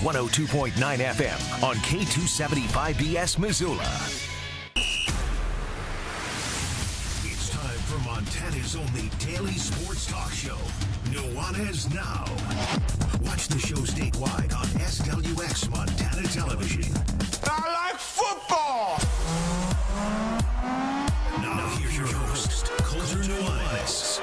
102.9 FM on K275BS Missoula. It's time for Montana's only daily sports talk show, Nuanez Now. Watch the show statewide on SWX Montana Television. I like football! Now here's your host, Coulter Nuanez.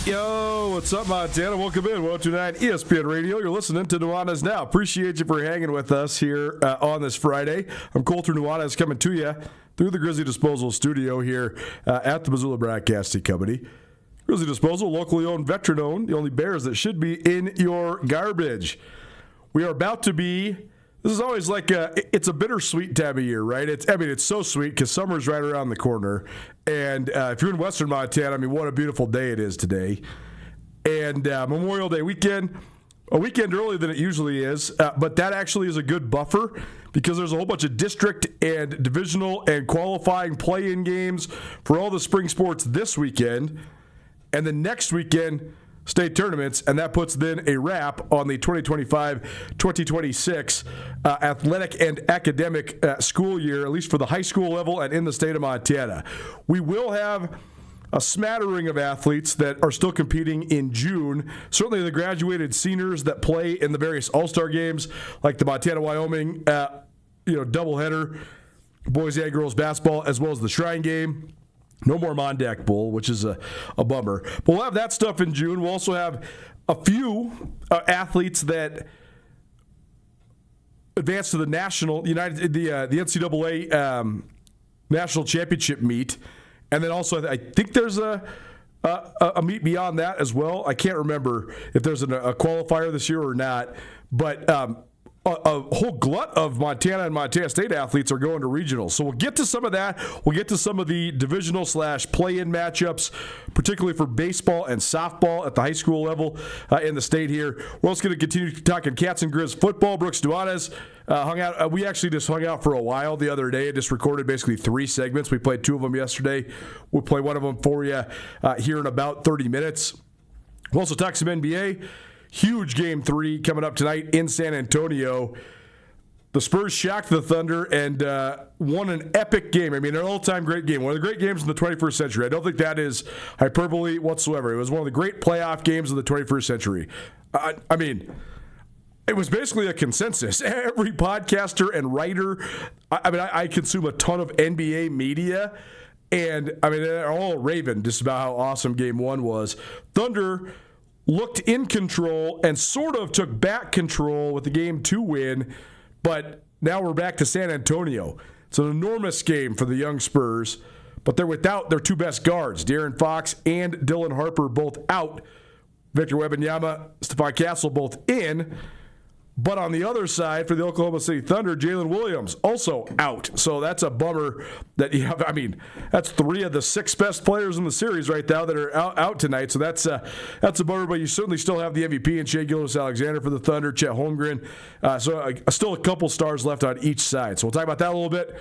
Yo, what's up, Montana? Welcome in. 102.9 ESPN Radio. You're listening to Nuanez Now. Appreciate you for hanging with us here on this Friday. I'm Coulter Nuanez coming to you through the Grizzly Disposal studio here at the Missoula Broadcasting Company. Grizzly Disposal, locally owned, veteran-owned, the only Bears that should be in your garbage. We are about to be... This is always like it's a bittersweet time of year, right? It's so sweet because summer's right around the corner. And if you're in Western Montana, what a beautiful day it is today. And Memorial Day weekend, a weekend earlier than it usually is, but that actually is a good buffer because there's a whole bunch of district and divisional and qualifying play-in games for all the spring sports this weekend. And then next weekend, state tournaments, and that puts then a wrap on the 2025-2026 athletic and academic school year, at least for the high school level and in the state of Montana. We will have a smattering of athletes that are still competing in June. Certainly the graduated seniors that play in the various all-star games, like the Montana-Wyoming doubleheader, boys and girls basketball, as well as the Shrine game. No more Mondack Bowl, which is a bummer. But we'll have that stuff in June. We'll also have a few athletes that advance to the the NCAA national championship meet, and then also I think there's a meet beyond that as well. I can't remember if there's a qualifier this year or not, but. A whole glut of Montana and Montana State athletes are going to regionals. So we'll get to some of that. We'll get to some of the divisional / play-in matchups, particularly for baseball and softball at the high school level in the state here. We're also going to continue talking Cats and Grizz football. Brooks Nuanez hung out. We actually just hung out for a while the other day. I just recorded basically 3 segments. We played 2 of them yesterday. We'll play one of them for you here in about 30 minutes. We'll also talk some NBA. Huge Game 3 coming up tonight in San Antonio. The Spurs shocked the Thunder and won an epic game. An all-time great game. One of the great games in the 21st century. I don't think that is hyperbole whatsoever. It was one of the great playoff games of the 21st century. It was basically a consensus. Every podcaster and writer, I consume a ton of NBA media, and they're all raving just about how awesome Game 1 was. Thunder looked in control and sort of took back control with the Game 2 win, but now we're back to San Antonio. It's an enormous game for the young Spurs, but they're without their 2 best guards, De'Aaron Fox and Dylan Harper, both out. Victor Wembanyama, Stephon Castle, both in. But on the other side, for the Oklahoma City Thunder, Jalen Williams also out. So that's a bummer that you have. That's 3 of the 6 best players in the series right now that are out tonight. So that's a bummer, but you certainly still have the MVP in Shai Gilgeous-Alexander for the Thunder, Chet Holmgren. Still a couple stars left on each side. So we'll talk about that a little bit.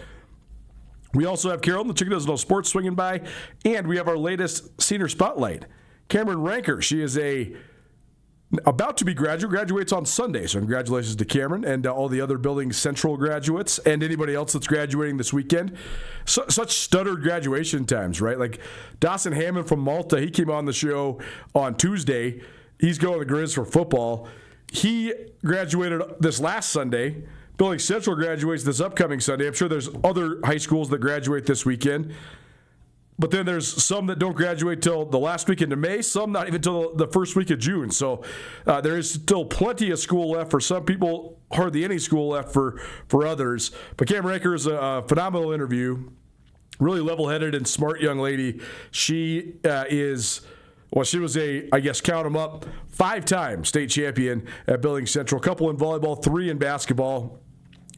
We also have Carolyn, the Chicken Doesn't Know Sports, swinging by. And we have our latest senior spotlight. Cameron Ranker, she is about to be graduates on Sunday. So congratulations to Cameron and all the other Building Central graduates and anybody else that's graduating this weekend. Such stuttered graduation times, right? Like Dawson Hammond from Malta, he came on the show on Tuesday. He's going to the Grizz for football. He graduated this last Sunday. Building Central graduates this upcoming Sunday. I'm sure there's other high schools that graduate this weekend. But then there's some that don't graduate till the last weekend of May, some not even till the first week of June. So there is still plenty of school left for some people, hardly any school left for others. But Cam Ranker is a phenomenal interview, really level-headed and smart young lady. She she was I guess count them up, 5-time state champion at Building Central, a couple in volleyball, 3 in basketball.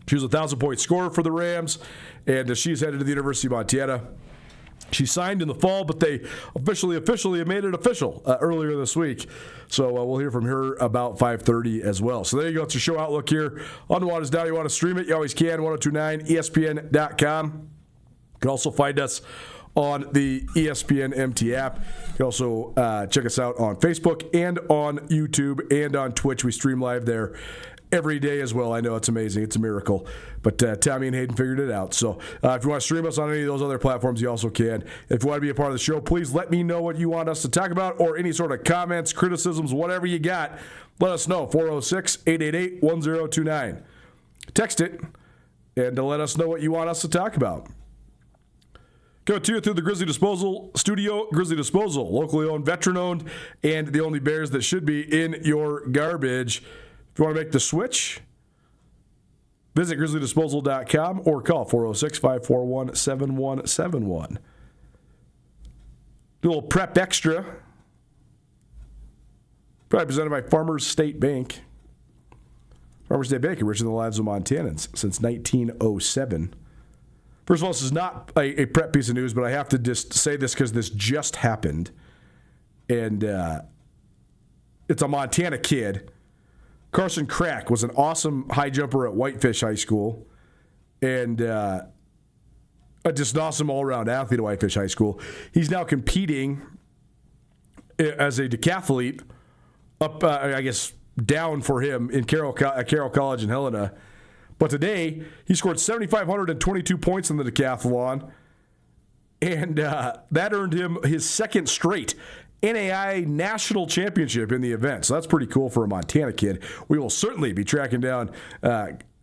She was a 1,000-point scorer for the Rams, and she's headed to the University of Montana. She signed in the fall, but they officially made it official earlier this week. So we'll hear from her about 5:30 as well. So there you go. It's your show outlook here on Nuanez Now. You want to stream it? You always can. 1029ESPN.com. You can also find us on the ESPN MT app. You can also check us out on Facebook and on YouTube and on Twitch. We stream live there every day as well. I know it's amazing. It's a miracle. But Tommy and Hayden figured it out. So if you want to stream us on any of those other platforms, you also can. If you want to be a part of the show, please let me know what you want us to talk about or any sort of comments, criticisms, whatever you got. Let us know. 406-888-1029. Text it and let us know what you want us to talk about. Coming to you through the Grizzly Disposal Studio. Grizzly Disposal, locally owned, veteran-owned, and the only bears that should be in your garbage. If you want to make the switch, visit grizzlydisposal.com or call 406-541-7171. Do a little prep extra. Probably presented by Farmers State Bank. Farmers State Bank, enriching the lives of Montanans since 1907. First of all, this is not a prep piece of news, but I have to just say this because this just happened. And it's a Montana kid. Carson Crack was an awesome high jumper at Whitefish High School and just an awesome all-around athlete at Whitefish High School. He's now competing as a decathlete up, down for him in Carroll College in Helena. But today, he scored 7,522 points in the decathlon, and that earned him his second straight NAI national championship in the event. So that's pretty cool for a Montana kid. We will certainly be tracking down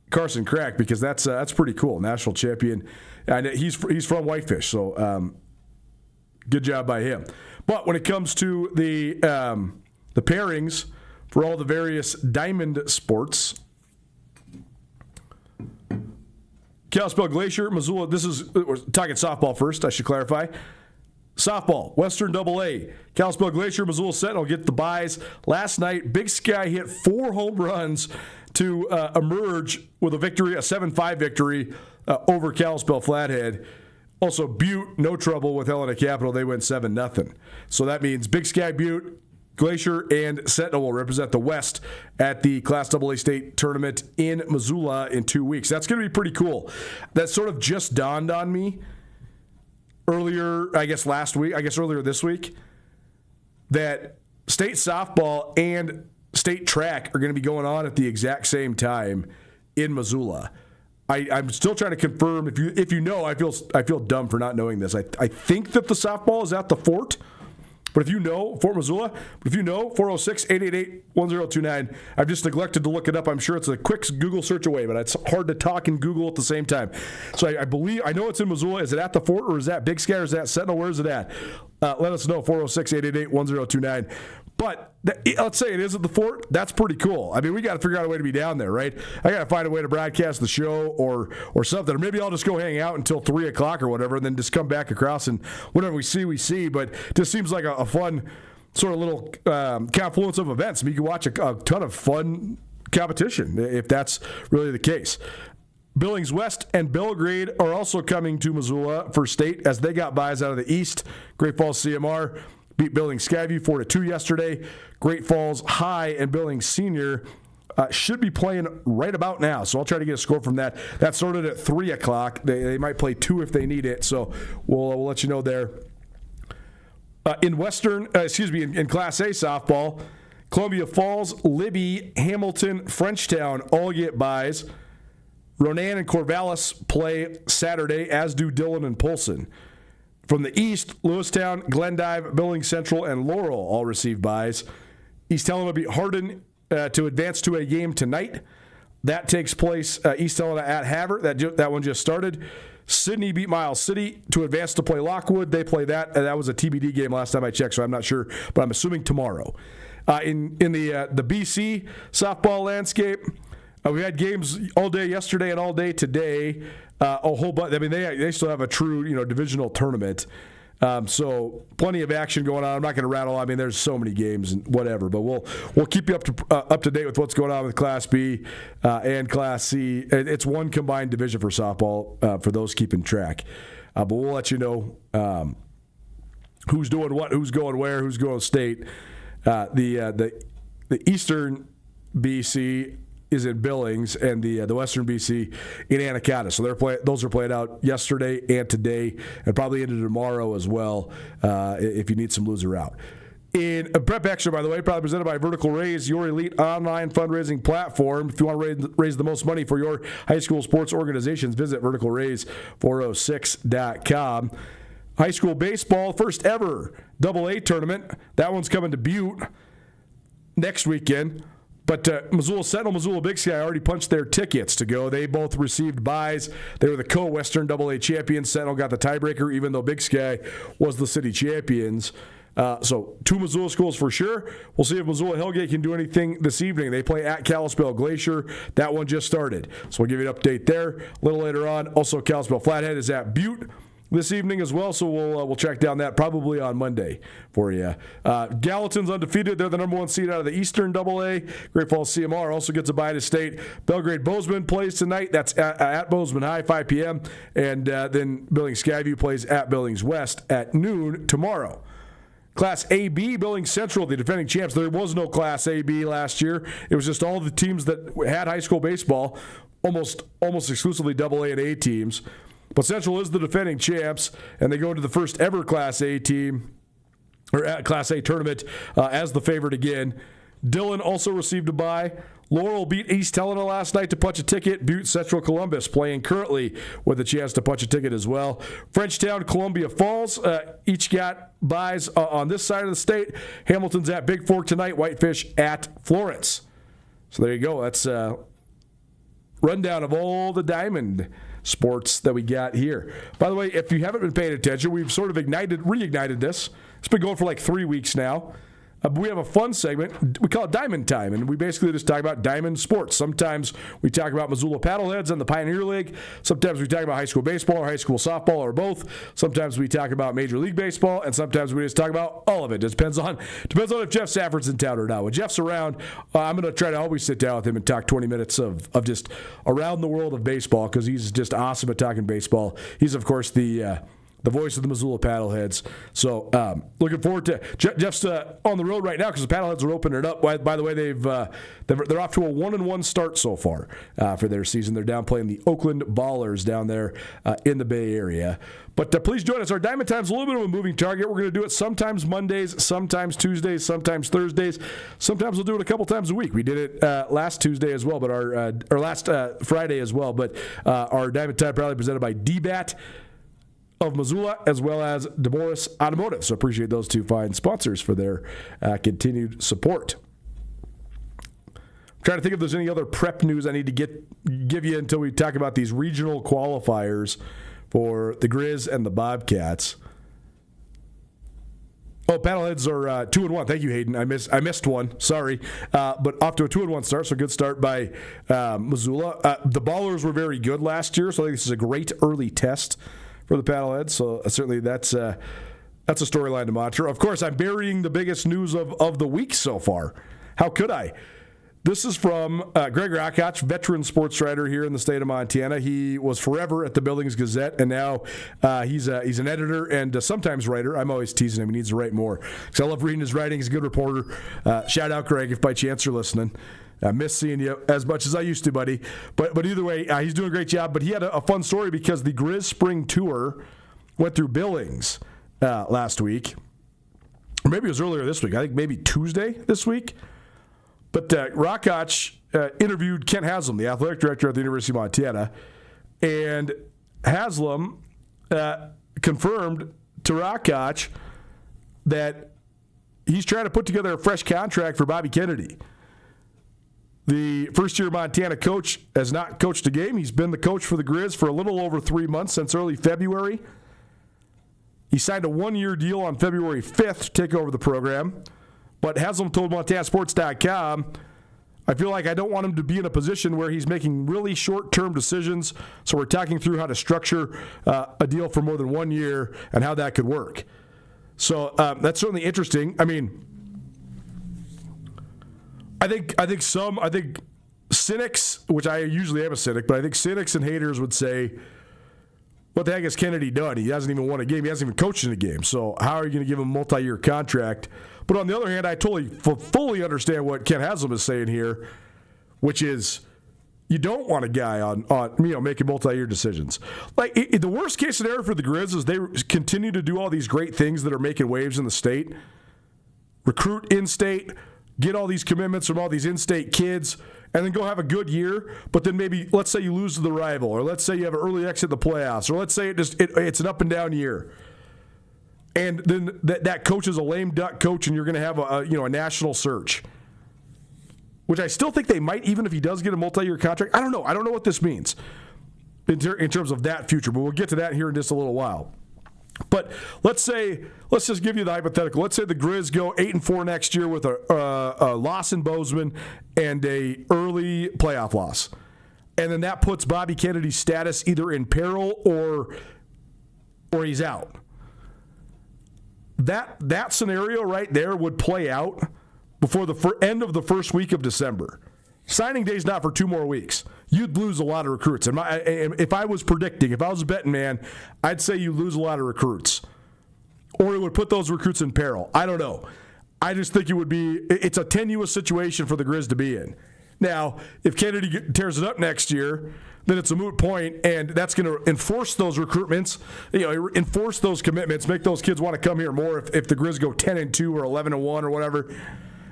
Carson Crack because that's pretty cool. National champion. And he's from Whitefish, so good job by him. But when it comes to the pairings for all the various diamond sports, Kalispell Glacier, Missoula, we're talking softball first, I should clarify. Softball, Western AA, Kalispell Glacier, Missoula Sentinel get the byes. Last night, Big Sky hit 4 home runs to emerge with a victory, a 7-5 victory over Kalispell Flathead. Also, Butte, no trouble with Helena Capital. They win 7-0. So that means Big Sky, Butte, Glacier, and Sentinel will represent the West at the Class AA state tournament in Missoula in 2 weeks. That's going to be pretty cool. That sort of just dawned on me earlier this week, that state softball and state track are going to be going on at the exact same time in Missoula. I'm still trying to confirm. If you know, I feel dumb for not knowing this. I think that the softball is at the Fort. But if you know, Fort Missoula, 406-888-1029. I've just neglected to look it up. I'm sure it's a quick Google search away, but it's hard to talk and Google at the same time. So I know it's in Missoula. Is it at the Fort or is that Big Sky or is that Sentinel? Where is it at? Let us know, 406-888-1029. But let's say it is at the Fort. That's pretty cool. I mean, we got to figure out a way to be down there, right? I got to find a way to broadcast the show or something. Or maybe I'll just go hang out until 3 o'clock or whatever and then just come back across and whatever we see, we see. But it just seems like a fun sort of little confluence of events. I mean, you can watch a ton of fun competition if that's really the case. Billings West and Belgrade are also coming to Missoula for state as they got byes out of the East. Great Falls CMR beat Billings Skyview 4-2 yesterday. Great Falls High and Billings Senior should be playing right about now. So I'll try to get a score from that. That started at 3 o'clock. They might play 2 if they need it. So we'll let you know there. In Class A softball, Columbia Falls, Libby, Hamilton, Frenchtown all get byes. Ronan and Corvallis play Saturday, as do Dillon and Polson. From the East, Lewistown, Glendive, Billings Central, and Laurel all receive byes. East Helena beat Hardin to advance to a game tonight. That takes place East Helena at Havre. That one just started. Sydney beat Miles City to advance to play Lockwood. They play that. That was a TBD game last time I checked, so I'm not sure, but I'm assuming tomorrow. In the BC softball landscape, we had games all day yesterday and all day today. A whole bunch. I mean, they still have a true divisional tournament. So plenty of action going on. I'm not going to rattle. I mean, there's so many games and whatever, but we'll keep you up to date with what's going on with Class B and Class C. It's one combined division for softball for those keeping track. But we'll let you know who's doing what, who's going where, who's going state. The Eastern BC is in Billings, and the Western BC in Anaconda. So those are played out yesterday and today, and probably into tomorrow as well if you need some loser out. In a Prep Extra, by the way, probably presented by Vertical Raise, your elite online fundraising platform. If you want to raise the most money for your high school sports organizations, visit verticalraise406.com. High school baseball, first ever AA tournament. That one's coming to Butte next weekend. But Missoula Sentinel, Missoula Big Sky already punched their tickets to go. They both received buys. They were the co-Western AA champions. Sentinel got the tiebreaker, even though Big Sky was the city champions. So 2 Missoula schools for sure. We'll see if Missoula Hellgate can do anything this evening. They play at Kalispell Glacier. That one just started. So we'll give you an update there a little later on. Also, Kalispell Flathead is at Butte this evening as well, so we'll track down that probably on Monday for you. Gallatin's undefeated. They're the number 1 seed out of the Eastern AA. Great Falls CMR also gets a bye to state. Belgrade Bozeman plays tonight. That's at Bozeman High, 5 p.m. And then Billings Skyview plays at Billings West at noon tomorrow. Class AB, Billings Central, the defending champs. There was no Class AB last year. It was just all the teams that had high school baseball, almost exclusively AA and A teams. But Central is the defending champs, and they go into the first ever Class A team, or Class A tournament as the favorite again. Dillon also received a bye. Laurel beat East Helena last night to punch a ticket. Butte Central Columbus playing currently with a chance to punch a ticket as well. Frenchtown, Columbia Falls each got byes on this side of the state. Hamilton's at Big Fork tonight. Whitefish at Florence. So there you go. That's a rundown of all the Diamond sports that we got here. By the way, if you haven't been paying attention, we've sort of reignited this. It's been going for like 3 weeks now. We have a fun segment. We call it Diamond Time, and we basically just talk about Diamond sports. Sometimes we talk about Missoula Paddleheads and the Pioneer League. Sometimes we talk about high school baseball or high school softball or both. Sometimes we talk about Major League Baseball, and sometimes we just talk about all of it. It depends on if Jeff Safford's in town or not. When Jeff's around, I'm going to try to always sit down with him and talk 20 minutes of just around the world of baseball, because he's just awesome at talking baseball. He's, of course, the voice of the Missoula Paddleheads. So looking forward to Jeff's on the road right now because the Paddleheads are opening it up. By the way, they're off to a 1-1 start so far for their season. They're down playing the Oakland Ballers down there in the Bay Area. But please join us. Our Diamond Time's a little bit of a moving target. We're going to do it sometimes Mondays, sometimes Tuesdays, sometimes Thursdays. Sometimes we'll do it a couple times a week. We did it last Tuesday as well, but or last Friday as well. But our Diamond Time probably presented by DBAT of Missoula, as well as DeMorris Automotive. So appreciate those two fine sponsors for their continued support. I'm trying to think if there's any other prep news I need to give you until we talk about these regional qualifiers for the Grizz and the Bobcats. Oh, Paddleheads are 2-1. Thank you, Hayden. I missed one. Sorry. But off to a 2-1 start, so good start by Missoula. The Ballers were very good last year, so I think this is a great early test for the Paddleheads, so certainly that's a storyline to monitor. Of course, I'm burying the biggest news of the week so far. How could I? This is from Greg Rakoch, veteran sports writer here in the state of Montana. He was forever at the Billings Gazette, and now he's an editor and sometimes writer. I'm always teasing him. He needs to write more because I love reading his writing. He's a good reporter. Shout out, Greg, if by chance you're listening. I miss seeing you as much as I used to, buddy. But either way, he's doing a great job. But he had a fun story because the Grizz Spring Tour went through Billings last week. Or maybe it was earlier this week. I think maybe Tuesday this week. But Rakoch interviewed Kent Haslam, the athletic director at the University of Montana. And Haslam confirmed to Rakoch that he's trying to put together a fresh contract for Bobby Kennedy. The first-year Montana coach has not coached a game. He's been the coach for the Grizz for a little over 3 months, since early February. He signed a 1-year deal on February 5th to take over the program. But Haslam told MontanaSports.com, I feel like I don't want him to be in a position where he's making really short-term decisions, so we're talking through how to structure a deal for more than 1 year and how that could work. So that's certainly interesting. I mean, I think cynics, which I usually am a cynic, but I think cynics and haters would say what the heck has Kennedy done? He hasn't even won a game. He hasn't even coached in a game. So how are you going to give him a multi-year contract? But on the other hand, I totally fully understand what Kent Haslam is saying here, which is you don't want a guy on making multi-year decisions. Like the worst case scenario for the Grizz is they continue to do all these great things that are making waves in the state, recruit in-state, get all these commitments from all these in-state kids, and then go have a good year, but then maybe, let's say you lose to the rival, or let's say you have an early exit in the playoffs, or let's say it's an up-and-down year. And then that coach is a lame duck coach, and you're going to have a national search, which I still think they might, even if he does get a multi-year contract. I don't know. I don't know what this means in terms of that future, but we'll get to that here in just a little while. But let's just give you the hypothetical. Let's say the Grizz go 8-4 next year with a loss in Bozeman and a early playoff loss, and then that puts Bobby Kennedy's status either in peril or he's out. That scenario right there would play out before the end of the first week of December. Signing day is not for 2 more weeks. You'd lose a lot of recruits. And if I was predicting, if I was a betting man, I'd say you lose a lot of recruits. Or it would put those recruits in peril. I don't know. I just think it's a tenuous situation for the Grizz to be in. Now, if Kennedy tears it up next year, then it's a moot point, and that's going to enforce those recruitments, enforce those commitments, make those kids want to come here more if the Grizz go 10-2 or 11-1 or whatever.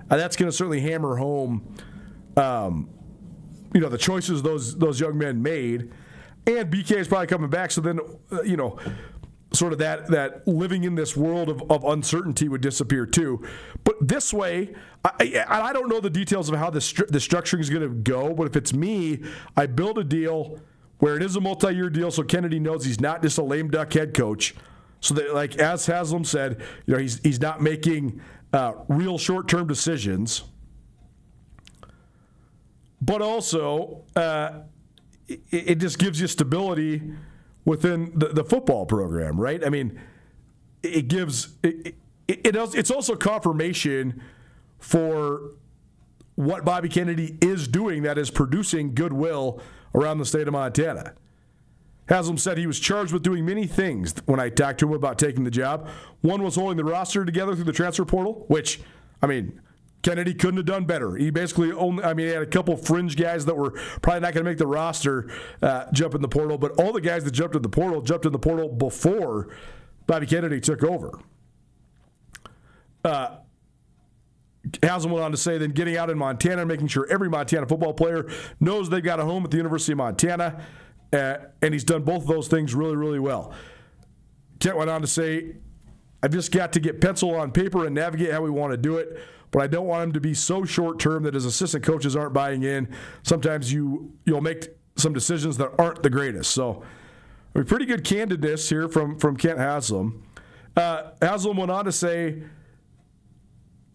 That's going to certainly hammer home the choices those young men made. And BK is probably coming back, so then, sort of that living in this world of uncertainty would disappear too. But this way, I don't know the details of how the structuring is going to go, but if it's me, I build a deal where it is a multi-year deal so Kennedy knows he's not just a lame duck head coach. So that, like as Haslam said, he's not making real short-term decisions. But also, it just gives you stability within the football program, right? I mean, it's also confirmation for what Bobby Kennedy is doing that is producing goodwill around the state of Montana. Haslam said he was charged with doing many things when I talked to him about taking the job. One was holding the roster together through the transfer portal, which, Kennedy couldn't have done better. He basically he had a couple fringe guys that were probably not going to make the roster jump in the portal, but all the guys that jumped in the portal before Bobby Kennedy took over. Haslam went on to say, then getting out in Montana and making sure every Montana football player knows they've got a home at the University of Montana, and he's done both of those things really, really well. Kent went on to say, I've just got to get pencil on paper and navigate how we want to do it, but I don't want him to be so short-term that his assistant coaches aren't buying in. Sometimes you'll make some decisions that aren't the greatest. So a pretty good candidness here from Kent Haslam. Haslam went on to say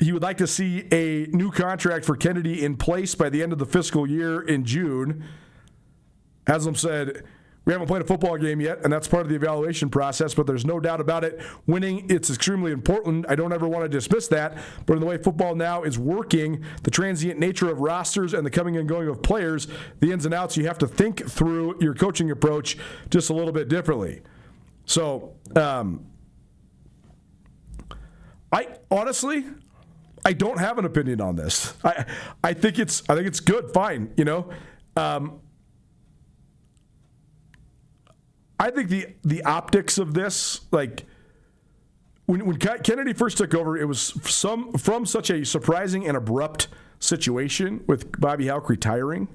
he would like to see a new contract for Kennedy in place by the end of the fiscal year in June. Haslam said, we haven't played a football game yet, and that's part of the evaluation process, but there's no doubt about it. Winning, it's extremely important. I don't ever want to dismiss that, but in the way football now is working, the transient nature of rosters and the coming and going of players, the ins and outs, you have to think through your coaching approach just a little bit differently. So, I don't have an opinion on this. I think it's good, fine, I think the optics of this, like when Kennedy first took over, it was from such a surprising and abrupt situation with Bobby Houck retiring,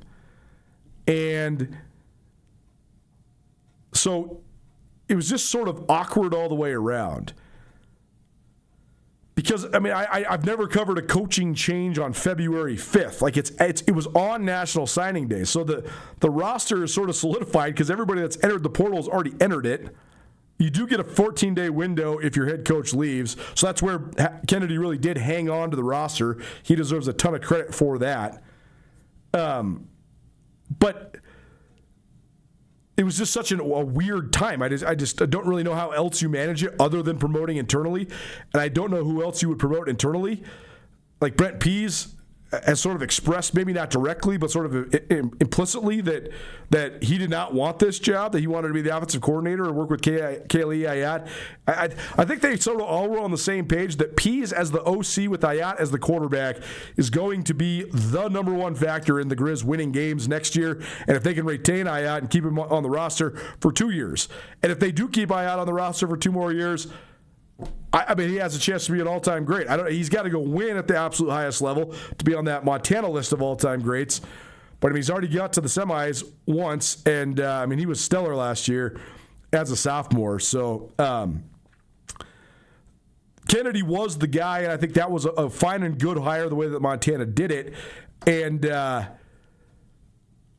and so it was just sort of awkward all the way around. Because, I've never covered a coaching change on February 5th. Like, it was on National Signing Day. So the roster is sort of solidified because everybody that's entered the portal has already entered it. You do get a 14-day window if your head coach leaves. So that's where Kennedy really did hang on to the roster. He deserves a ton of credit for that. But it was just such a weird time. I just don't really know how else you manage it other than promoting internally. And I don't know who else you would promote internally. Like Brent Pease, has sort of expressed, maybe not directly, but sort of implicitly that he did not want this job, that he wanted to be the offensive coordinator and work with Khalil Ayat. I think they sort of all were on the same page that Pease as the OC with Ayat as the quarterback is going to be the number one factor in the Grizz winning games next year. And if they can retain Ayat and keep him on the roster for 2 years, and if they do keep Ayat on the roster for 2 more years, I mean, he has a chance to be an all-time great. He's got to go win at the absolute highest level to be on that Montana list of all-time greats. But I mean, he's already got to the semis once, and I mean, he was stellar last year as a sophomore. So Kennedy was the guy, and I think that was a fine and good hire the way that Montana did it. And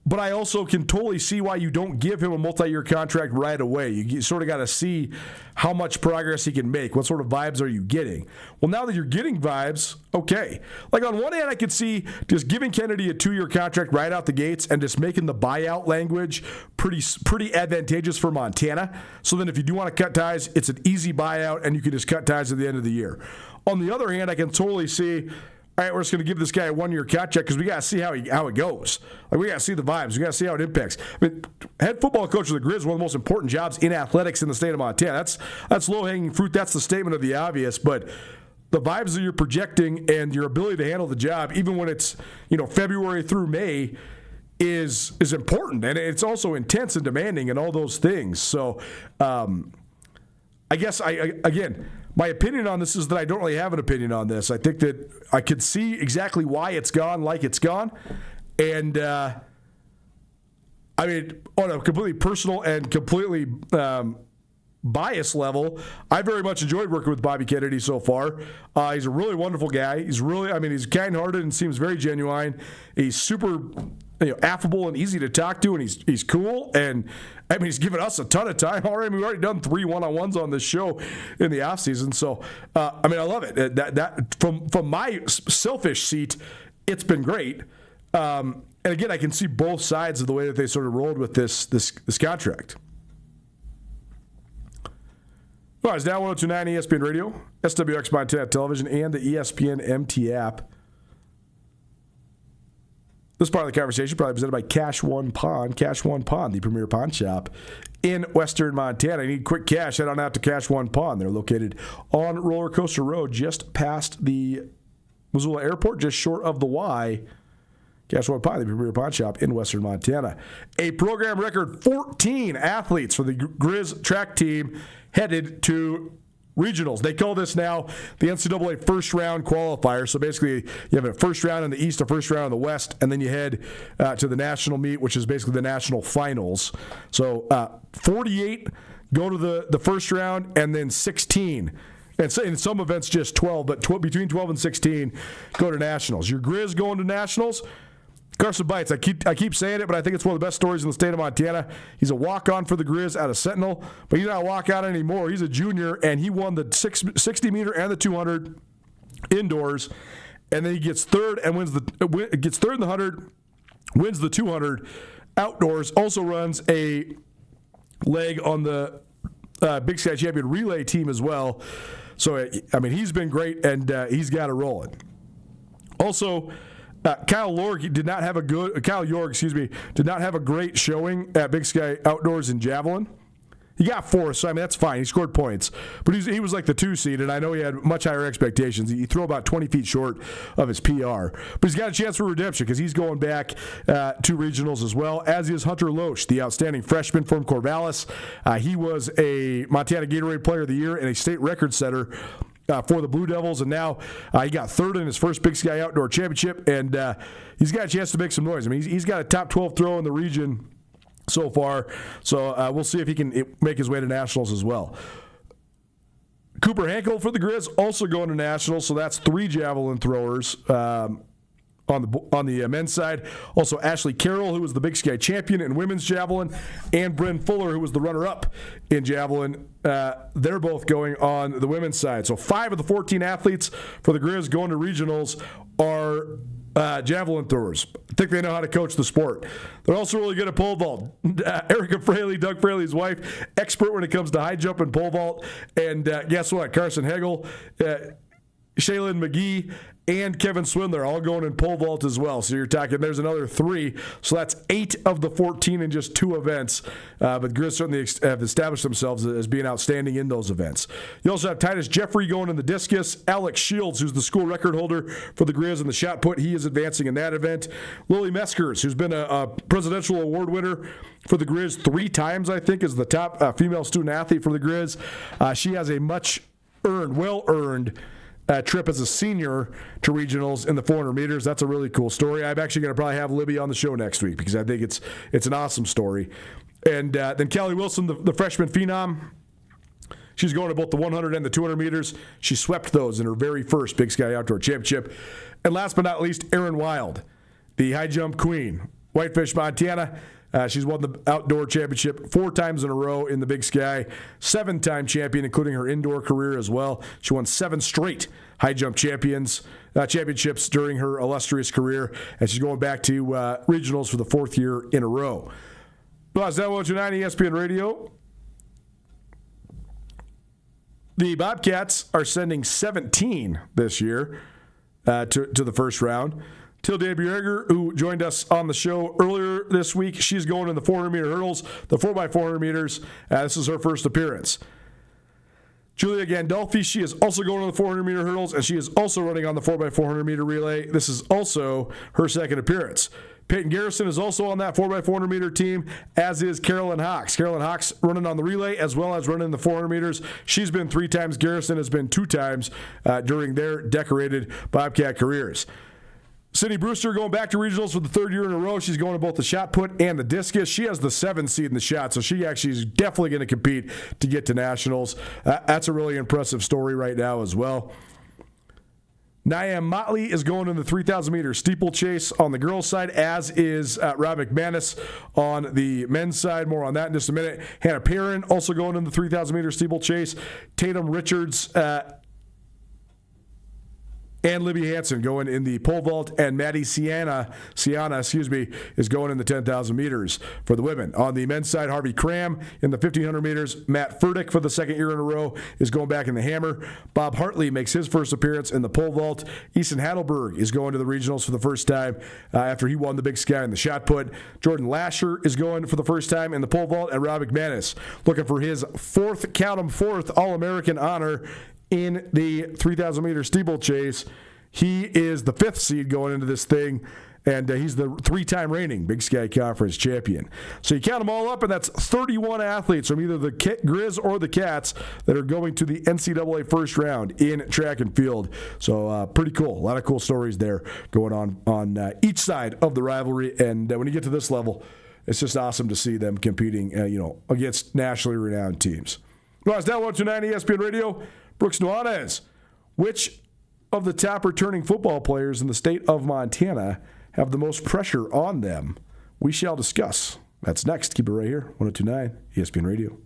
but I also can totally see why you don't give him a multi-year contract right away. You sort of got to see how much progress he can make. What sort of vibes are you getting? Well, now that you're getting vibes, okay. Like on one hand, I could see just giving Kennedy a 2-year contract right out the gates and just making the buyout language pretty advantageous for Montana. So then if you do want to cut ties, it's an easy buyout and you can just cut ties at the end of the year. On the other hand, I can totally see, all right, we're just going to give this guy a 1-year contract because we got to see how it goes. Like, we got to see the vibes. We got to see how it impacts. I mean, head football coach of the Grizz is one of the most important jobs in athletics in the state of Montana. That's low-hanging fruit. That's the statement of the obvious. But the vibes that you're projecting and your ability to handle the job, even when it's February through May, is important. And it's also intense and demanding and all those things. So I guess, again, my opinion on this is that I don't really have an opinion on this. I think that I could see exactly why it's gone like it's gone. And, I mean, on a completely personal and completely biased level, I very much enjoyed working with Bobby Kennedy so far. He's a really wonderful guy. He's kind-hearted and seems very genuine. He's super affable and easy to talk to, and he's cool. And I mean, he's given us a ton of time already. We've already done 3 one-on-ones on this show in the offseason. So, I mean, I love it. That from my selfish seat, it's been great. And again, I can see both sides of the way that they sort of rolled with this contract. All right, it's now 102.9 ESPN Radio, SWX Montana Television, and the ESPN MT app. This part of the conversation probably presented by Cash One Pawn. Cash One Pawn, the premier pawn shop in western Montana. You need quick cash, head on out to Cash One Pawn. They're located on Roller Coaster Road, just past the Missoula Airport, just short of the Y. Cash One Pawn, the premier pawn shop in western Montana. A program record 14 athletes for the Grizz track team headed to regionals. They call this now the NCAA first round qualifier. So basically, you have a first round in the East, a first round in the West, and then you head to the national meet, which is basically the national finals. So 48 go to the first round, and then 16. And in some events, just 12, but between 12 and 16 go to nationals. Your Grizz going to nationals. Carson Bites, I keep saying it, but I think it's one of the best stories in the state of Montana. He's a walk-on for the Grizz out of Sentinel, but he's not a walk-on anymore. He's a junior, and he won the 60-meter and the 200 indoors, and then he gets third and gets third in the 100, wins the 200 outdoors. Also runs a leg on the Big Sky Champion relay team as well. So I mean, he's been great, and he's got it rolling. Also, Kyle York did not have a great showing at Big Sky Outdoors in javelin. He got 4th, so I mean that's fine. He scored points, but he was like the 2 seed, and I know he had much higher expectations. He threw about 20 feet short of his PR, but he's got a chance for redemption because he's going back to regionals as well. As is Hunter Loesch, the outstanding freshman from Corvallis. He was a Montana Gatorade Player of the Year and a state record setter for the Blue Devils, and now he got 3rd in his first Big Sky Outdoor Championship, and he's got a chance to make some noise. I mean, he's got a top 12 throw in the region so far, so we'll see if he can make his way to nationals as well. Cooper Hankel for the Grizz also going to nationals, so that's 3 javelin throwers on the men's side. Also, Ashley Carroll, who was the Big Sky champion in women's javelin, and Bryn Fuller, who was the runner-up in javelin. They're both going on the women's side. So 5 of the 14 athletes for the Grizz going to regionals are javelin throwers. I think they know how to coach the sport. They're also really good at pole vault. Erica Fraley, Doug Fraley's wife, expert when it comes to high jump and pole vault. And guess what? Carson Hegel, Shaylin McGee, and Kevin Swindler all going in pole vault as well. So you're talking there's another 3. So that's 8 of the 14 in just 2 events. But Grizz certainly have established themselves as being outstanding in those events. You also have Titus Jeffrey going in the discus. Alex Shields, who's the school record holder for the Grizz in the shot put, he is advancing in that event. Lily Meskers, who's been a presidential award winner for the Grizz 3 times, I think, is the top female student athlete for the Grizz. She has a well-earned trip as a senior to regionals in the 400 meters. That's a really cool story. I'm actually going to probably have Libby on the show next week because I think it's an awesome story. And then Callie Wilson, the freshman phenom, she's going to both the 100 and the 200 meters. She swept those in her very first Big Sky Outdoor Championship. And last but not least, Erin Wild, the high jump queen, Whitefish, Montana. She's won the outdoor championship 4 times in a row in the Big Sky, 7-time champion, including her indoor career as well. She won 7 straight high jump championships during her illustrious career, and she's going back to regionals for the 4th year in a row. Plus, that was 9 ESPN Radio. The Bobcats are sending 17 this year to the first round. Tilde Bjerger, who joined us on the show earlier this week, she's going in the 400-meter hurdles, the 4x400 meters. This is her first appearance. Julia Gandolfi, she is also going on the 400-meter hurdles, and she is also running on the 4x400-meter relay. This is also her second appearance. Peyton Garrison is also on that 4x400-meter team, as is Carolyn Hawks. Carolyn Hawks running on the relay as well as running the 400 meters. She's been 3 times. Garrison has been 2 times during their decorated Bobcat careers. Sydney Brewster going back to regionals for the 3rd year in a row. She's going to both the shot put and the discus. She has the 7 seed in the shot, so she actually is definitely going to compete to get to nationals. That's a really impressive story right now as well. Nyam Motley is going in the 3,000-meter steeplechase on the girls' side, as is Rob McManus on the men's side. More on that in just a minute. Hannah Perrin also going in the 3,000-meter steeplechase. Tatum Richards and Libby Hansen going in the pole vault, and Maddie Siana, is going in the 10,000 meters for the women. On the men's side, Harvey Cram in the 1,500 meters. Matt Furtick, for the 2nd year in a row, is going back in the hammer. Bob Hartley makes his first appearance in the pole vault. Easton Hadelberg is going to the regionals for the first time after he won the Big Sky in the shot put. Jordan Lasher is going for the first time in the pole vault, and Rob McManus looking for his 4th All-American honor in the 3,000-meter steeplechase. He is the 5th seed going into this thing, and he's the 3-time reigning Big Sky Conference champion. So you count them all up, and that's 31 athletes from either the Grizz or the Cats that are going to the NCAA first round in track and field. So pretty cool. A lot of cool stories there going on each side of the rivalry. And when you get to this level, it's just awesome to see them competing against nationally renowned teams. Well, it's now 129 ESPN Radio. Brooks Nuanez, which of the top returning football players in the state of Montana have the most pressure on them? We shall discuss. That's next. Keep it right here. 102.9 ESPN Radio.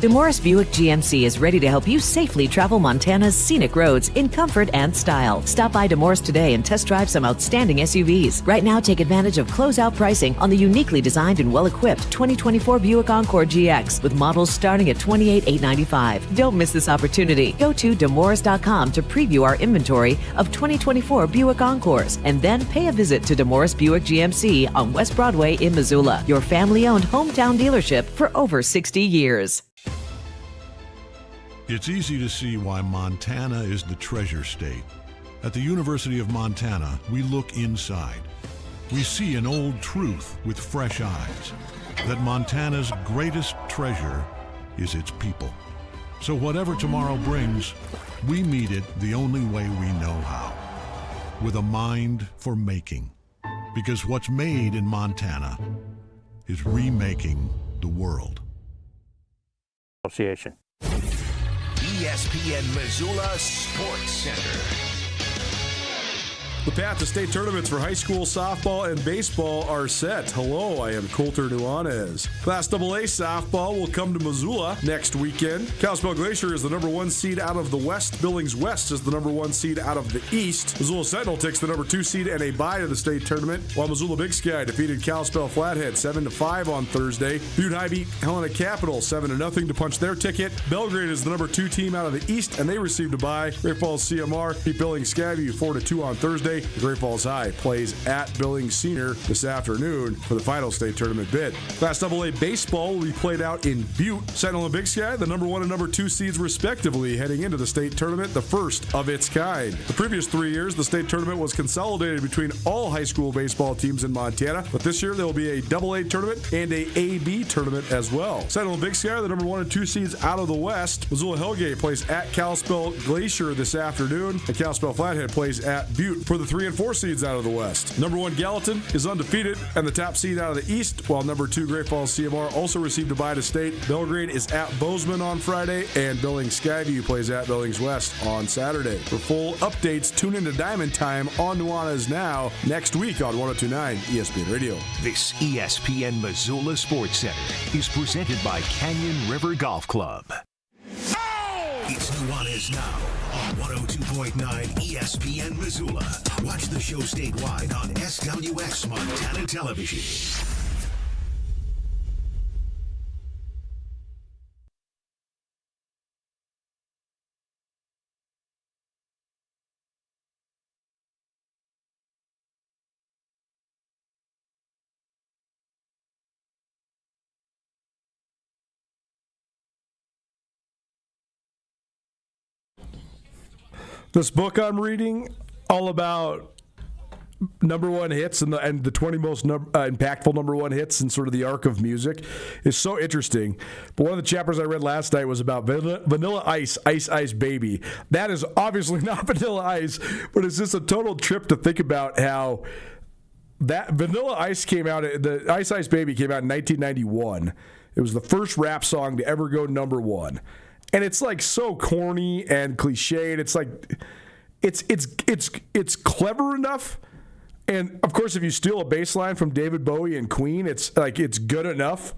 DeMorris Buick GMC is ready to help you safely travel Montana's scenic roads in comfort and style. Stop by DeMorris today and test drive some outstanding SUVs. Right now, take advantage of closeout pricing on the uniquely designed and well-equipped 2024 Buick Encore GX with models starting at $28,895. Don't miss this opportunity. Go to demorris.com to preview our inventory of 2024 Buick Encores and then pay a visit to DeMorris Buick GMC on West Broadway in Missoula, your family-owned hometown dealership for over 60 years. It's easy to see why Montana is the treasure state. At the University of Montana, we look inside. We see an old truth with fresh eyes, that Montana's greatest treasure is its people. So whatever tomorrow brings, we meet it the only way we know how, with a mind for making. Because what's made in Montana is remaking the world. Association. ESPN Missoula Sports Center. The path to state tournaments for high school softball and baseball are set. Hello, I am Colter Nuanez. Class AA softball will come to Missoula next weekend. Kalispell Glacier is the number 1 seed out of the West. Billings West is the number 1 seed out of the East. Missoula Sentinel takes the number 2 seed and a bye to the state tournament, while Missoula Big Sky defeated Kalispell Flathead 7-5 on Thursday. Butte High beat Helena Capital 7-0 to punch their ticket. Belgrade is the number 2 team out of the East, and they received a bye. Great Falls CMR beat Billings Skyview 4-2 on Thursday. Great Falls High plays at Billings Senior this afternoon for the final state tournament bid. Class AA baseball will be played out in Butte. Sentinel and Big Sky, the number 1 and number 2 seeds respectively, heading into the state tournament, the first of its kind. The previous 3 years, the state tournament was consolidated between all high school baseball teams in Montana, but this year there will be a AA tournament and a AB tournament as well. Sentinel and Big Sky, the number 1 and 2 seeds out of the West. Missoula Hellgate plays at Kalispell Glacier this afternoon, and Kalispell Flathead plays at Butte. For the 3 and 4 seeds out of the West, number 1 Gallatin is undefeated and the top seed out of the East, while number 2 Great Falls CMR also received a bye to state. Belgrade is at Bozeman on Friday, and Billings Skyview plays at Billings West on Saturday. For full updates, tune into Diamond Time on Nuanez Now next week on 102.9 ESPN Radio. This ESPN Missoula Sports Center is presented by Canyon River Golf Club. It's Nuanez Now on 102.9 ESPN Missoula. Watch the show statewide on SWX Montana Television. This book I'm reading, all about number 1 hits and the 20 most impactful number 1 hits and sort of the arc of music, is so interesting. But one of the chapters I read last night was about Vanilla Ice, Ice Ice Baby. That is obviously not Vanilla Ice, but it's just a total trip to think about how that Vanilla Ice came out, the Ice Ice Baby came out in 1991. It was the first rap song to ever go number 1. And it's like so corny and cliched. It's like it's clever enough. And of course, if you steal a bass line from David Bowie and Queen, it's like it's good enough.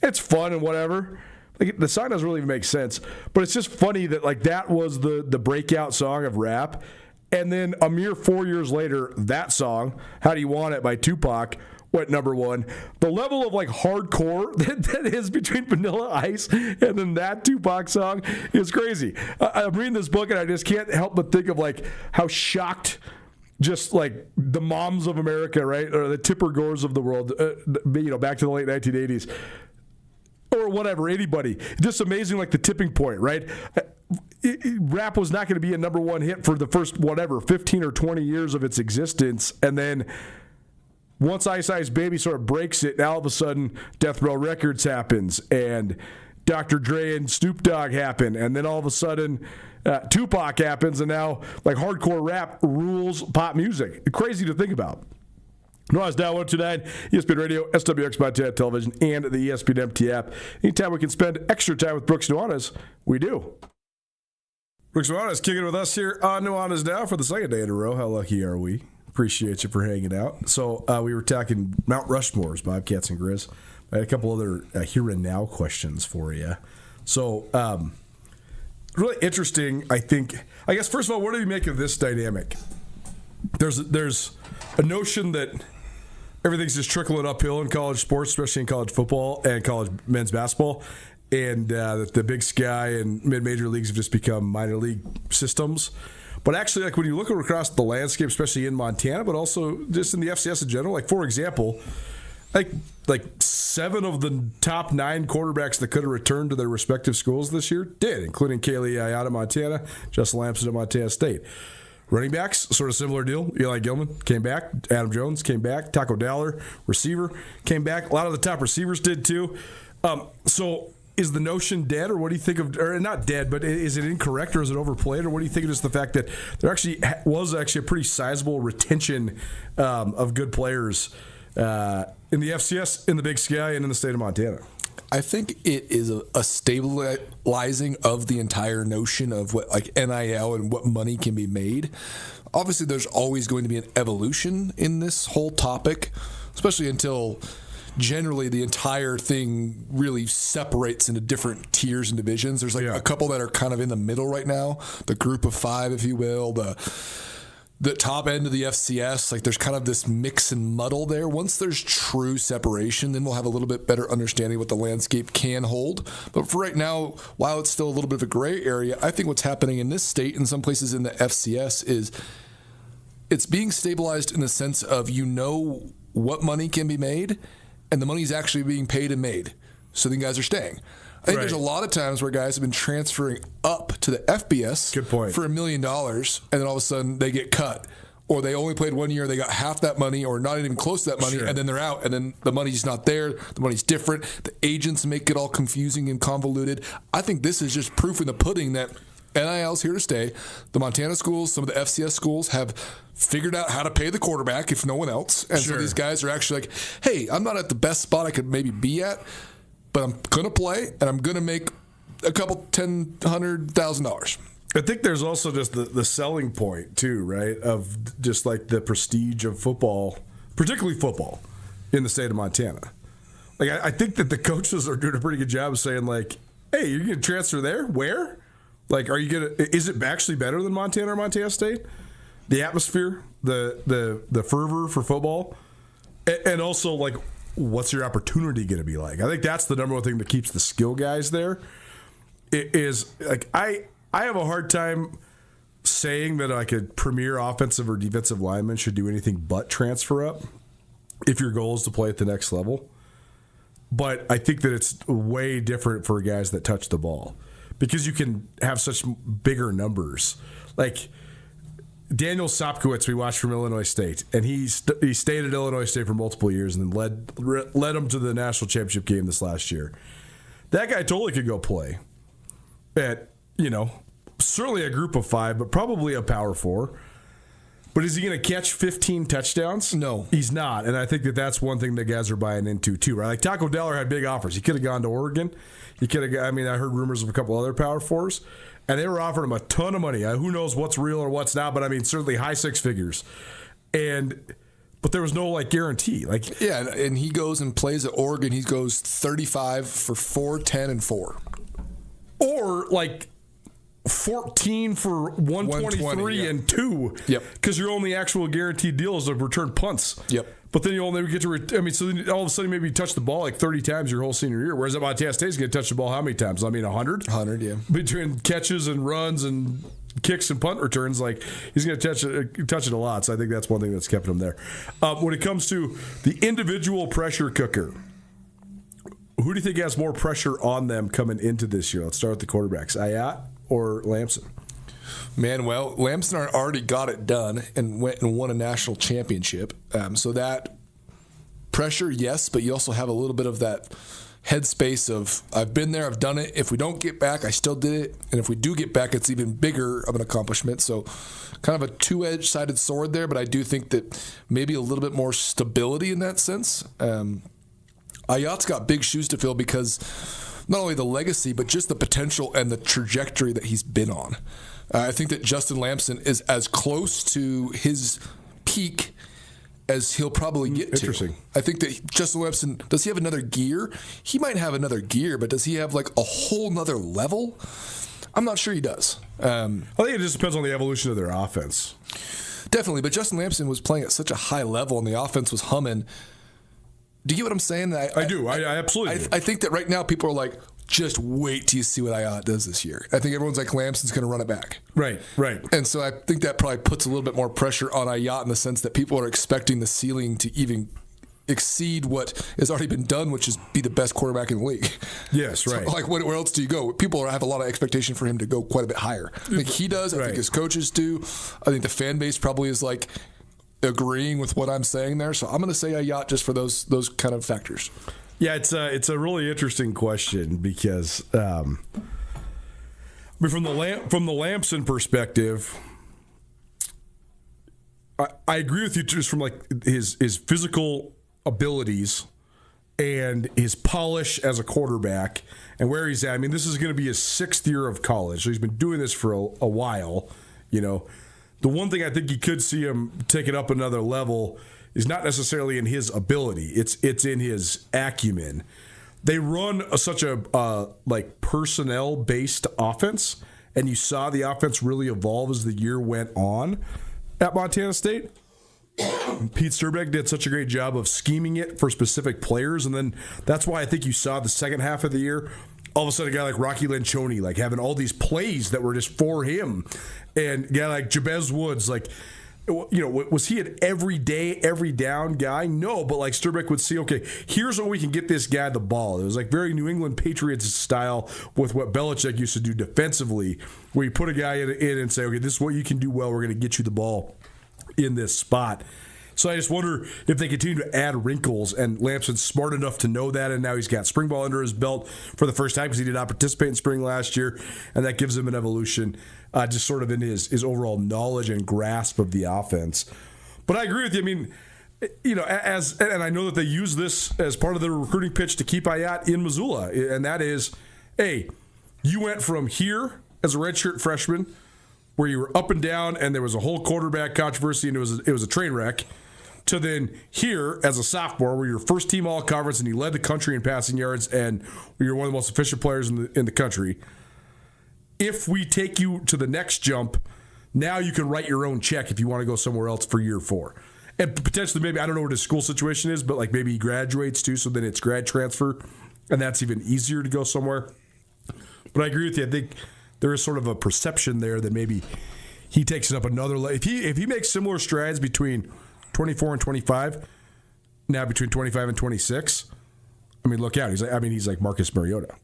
It's fun and whatever. Like, the song doesn't really even make sense, but it's just funny that like that was the breakout song of rap. And then a mere 4 years later, that song, How Do You Want It by Tupac, went number 1. The level of like hardcore that is between Vanilla Ice and then that Tupac song is crazy. I'm reading this book and I just can't help but think of like how shocked just like the moms of America, right, or the Tipper Gores of the world, back to the late 1980s, or whatever, anybody. Just amazing, like the tipping point, right? Rap was not going to be a number 1 hit for the first 15 or 20 years of its existence, and then once Ice Ice Baby sort of breaks it, now all of a sudden Death Row Records happens, and Dr. Dre and Snoop Dogg happen, and then all of a sudden Tupac happens, and now like hardcore rap rules pop music. Crazy to think about. Nuanez Now 102.9 ESPN Radio, SWX Montana Television, and the ESPN MT app. Anytime we can spend extra time with Brooks Nuanez, we do. Brooks Nuanez kicking with us here on Nuanez Now for the second day in a row. How lucky are we? Appreciate you for hanging out. So we were talking Mount Rushmores, Bobcats and Grizz. I had a couple other here and now questions for you. So, really interesting, I think. I guess, first of all, what do you make of this dynamic? There's a notion that everything's just trickling uphill in college sports, especially in college football and college men's basketball, and that the Big Sky and mid-major leagues have just become minor league systems. But actually, like when you look across the landscape, especially in Montana, but also just in the FCS in general, like for example, like 7 of the top 9 quarterbacks that could have returned to their respective schools this year did, including Kaylee Ayat at Montana, Justin Lamson at Montana State. Running backs, sort of similar deal. Eli Gilman came back. Adam Jones came back. Taco Dowler, receiver, came back. A lot of the top receivers did too. So is the notion dead, or what do you think of, or not dead, but is it incorrect, or is it overplayed, or what do you think of just the fact that there actually was a pretty sizable retention of good players in the FCS, in the Big Sky, and in the state of Montana? I think it is a stabilizing of the entire notion of what like NIL and what money can be made. Obviously, there's always going to be an evolution in this whole topic, especially until generally the entire thing really separates into different tiers and divisions. There's a couple that are kind of in the middle right now, the group of 5, if you will, the top end of the FCS, like there's kind of this mix and muddle there. Once there's true separation, then we'll have a little bit better understanding of what the landscape can hold. But for right now, while it's still a little bit of a gray area, I think what's happening in this state and some places in the FCS is it's being stabilized in the sense of what money can be made, and the money's actually being paid and made. So then guys are staying. I think there's a lot of times where guys have been transferring up to the FBS for $1 million, and then all of a sudden they get cut. Or they only played 1 year, they got half that money or not even close to that money, and then they're out, and then the money's not there, the money's different. The agents make it all confusing and convoluted. I think this is just proof in the pudding that NIL's here to stay. The Montana schools, some of the FCS schools have figured out how to pay the quarterback if no one else. And so these guys are actually like, hey, I'm not at the best spot I could maybe be at, but I'm going to play, and I'm going to make a couple $100,000. I think there's also just the selling point, too, right, of just like the prestige of football, particularly football, in the state of Montana. Like, I think that the coaches are doing a pretty good job of saying, like, hey, you're going to transfer there? Where? Like, is it actually better than Montana or Montana State? The atmosphere, the fervor for football, and also, like, what's your opportunity going to be like? I think that's the number one thing that keeps the skill guys there. It is like I have a hard time saying that like a premier offensive or defensive lineman should do anything but transfer up if your goal is to play at the next level. But I think that it's way different for guys that touch the ball because you can have such bigger numbers. Like Daniel Sopkowitz, we watched from Illinois State, and he stayed at Illinois State for multiple years and then led them to the national championship game this last year. That guy totally could go play at, certainly a group of 5, but probably a power 4. But is he going to catch 15 touchdowns? No. He's not, and I think that that's one thing that guys are buying into too, right? Like Taco Dowler had big offers. He could have gone to Oregon. He could have. I heard rumors of a couple other power 4s. And they were offering him a ton of money. Who knows what's real or what's not, but certainly high 6 figures. But there was no guarantee. And he goes and plays at Oregon. He goes 35 for 4, 10, and 4. Or 14 for 123 and 2. Yep. Because your only actual guaranteed deal is to return punts. Yep. But then you only get to so then all of a sudden maybe you touch the ball 30 times your whole senior year. Whereas at Montana State's going to touch the ball how many times? 100? 100, yeah. Between catches and runs and kicks and punt returns, he's going to touch it a lot. So I think that's one thing that's kept him there. When it comes to the individual pressure cooker, who do you think has more pressure on them coming into this year? Let's start with the quarterbacks. Ayat or Lamson? Man, well, Lamson already got it done and went and won a national championship. So that pressure, yes, but you also have a little bit of that headspace of I've been there, I've done it. If we don't get back, I still did it. And if we do get back, it's even bigger of an accomplishment. So kind of a two-edged-sided sword there, but I do think that maybe a little bit more stability in that sense. Ayat's got big shoes to fill because not only the legacy, but just the potential and the trajectory that he's been on. I think that Justin Lamson is as close to his peak as he'll probably get to. Interesting. I think that Justin Williamson, does he have another gear? He might have another gear, but does he have like a whole nother level? I'm not sure he does. I think it just depends on the evolution of their offense. Definitely, but Justin Williamson was playing at such a high level and the offense was humming. Do you get what I'm saying? I do. I absolutely do. I think that right now people are like, just wait till you see what Ayat does this year. I think everyone's like, Lamson's going to run it back. Right. And so I think that probably puts a little bit more pressure on Ayat in the sense that people are expecting the ceiling to even exceed what has already been done, which is be the best quarterback in the league. Yes, right. So, like, where else do you go? People have a lot of expectation for him to go quite a bit higher. I think he does. I think his coaches do. I think the fan base probably is like agreeing with what I'm saying there. So I'm going to say Ayat just for those kind of factors. Yeah, it's a really interesting question because from the Lamson perspective, I agree with you just from like his physical abilities and his polish as a quarterback and where he's at. I mean, this is going to be his 6th year of college, so he's been doing this for a while. You know, the one thing I think you could see him take it up another level is not necessarily in his ability; it's in his acumen. They run such a like personnel based offense, and you saw the offense really evolve as the year went on at Montana State. Pete Sturbeck did such a great job of scheming it for specific players, and then that's why I think you saw the second half of the year, all of a sudden a guy like Rocky Lencioni, like having all these plays that were just for him, and a guy like Jabez Woods, like, you know, was he an every day, every down guy? No, but like Sturbeck would see, okay, here's where we can get this guy the ball. It was like very New England Patriots style with what Belichick used to do defensively, where you put a guy in and say, okay, this is what you can do well. We're going to get you the ball in this spot. So I just wonder if they continue to add wrinkles, and Lamson's smart enough to know that, and now he's got spring ball under his belt for the first time because he did not participate in spring last year, and that gives him an evolution just sort of in his overall knowledge and grasp of the offense. But I agree with you. I mean, you know, and I know that they use this as part of their recruiting pitch to keep Ayat in Missoula, and that is, hey, you went from here as a redshirt freshman where you were up and down and there was a whole quarterback controversy and it was a train wreck, to then here as a sophomore where you're first team all conference and you led the country in passing yards and you're one of the most efficient players in the country. If we take you to the next jump, now you can write your own check if you want to go somewhere else for year 4. And potentially maybe, I don't know what his school situation is, but like maybe he graduates too, so then it's grad transfer, and that's even easier to go somewhere. But I agree with you. I think there is sort of a perception there that maybe he takes it up another level. If he makes similar strides between 24 and 25, now between 25 and 26, I mean, look out. He's like Marcus Mariota,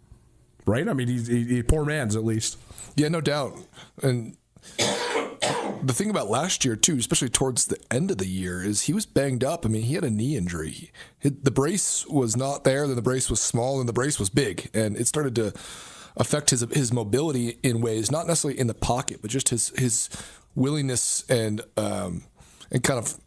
right? I mean, he poor man's at least. Yeah, no doubt. And the thing about last year, too, especially towards the end of the year, is he was banged up. I mean, he had a knee injury. The brace was not there, then the brace was small, and the brace was big. And it started to affect his mobility in ways, not necessarily in the pocket, but just his willingness and kind of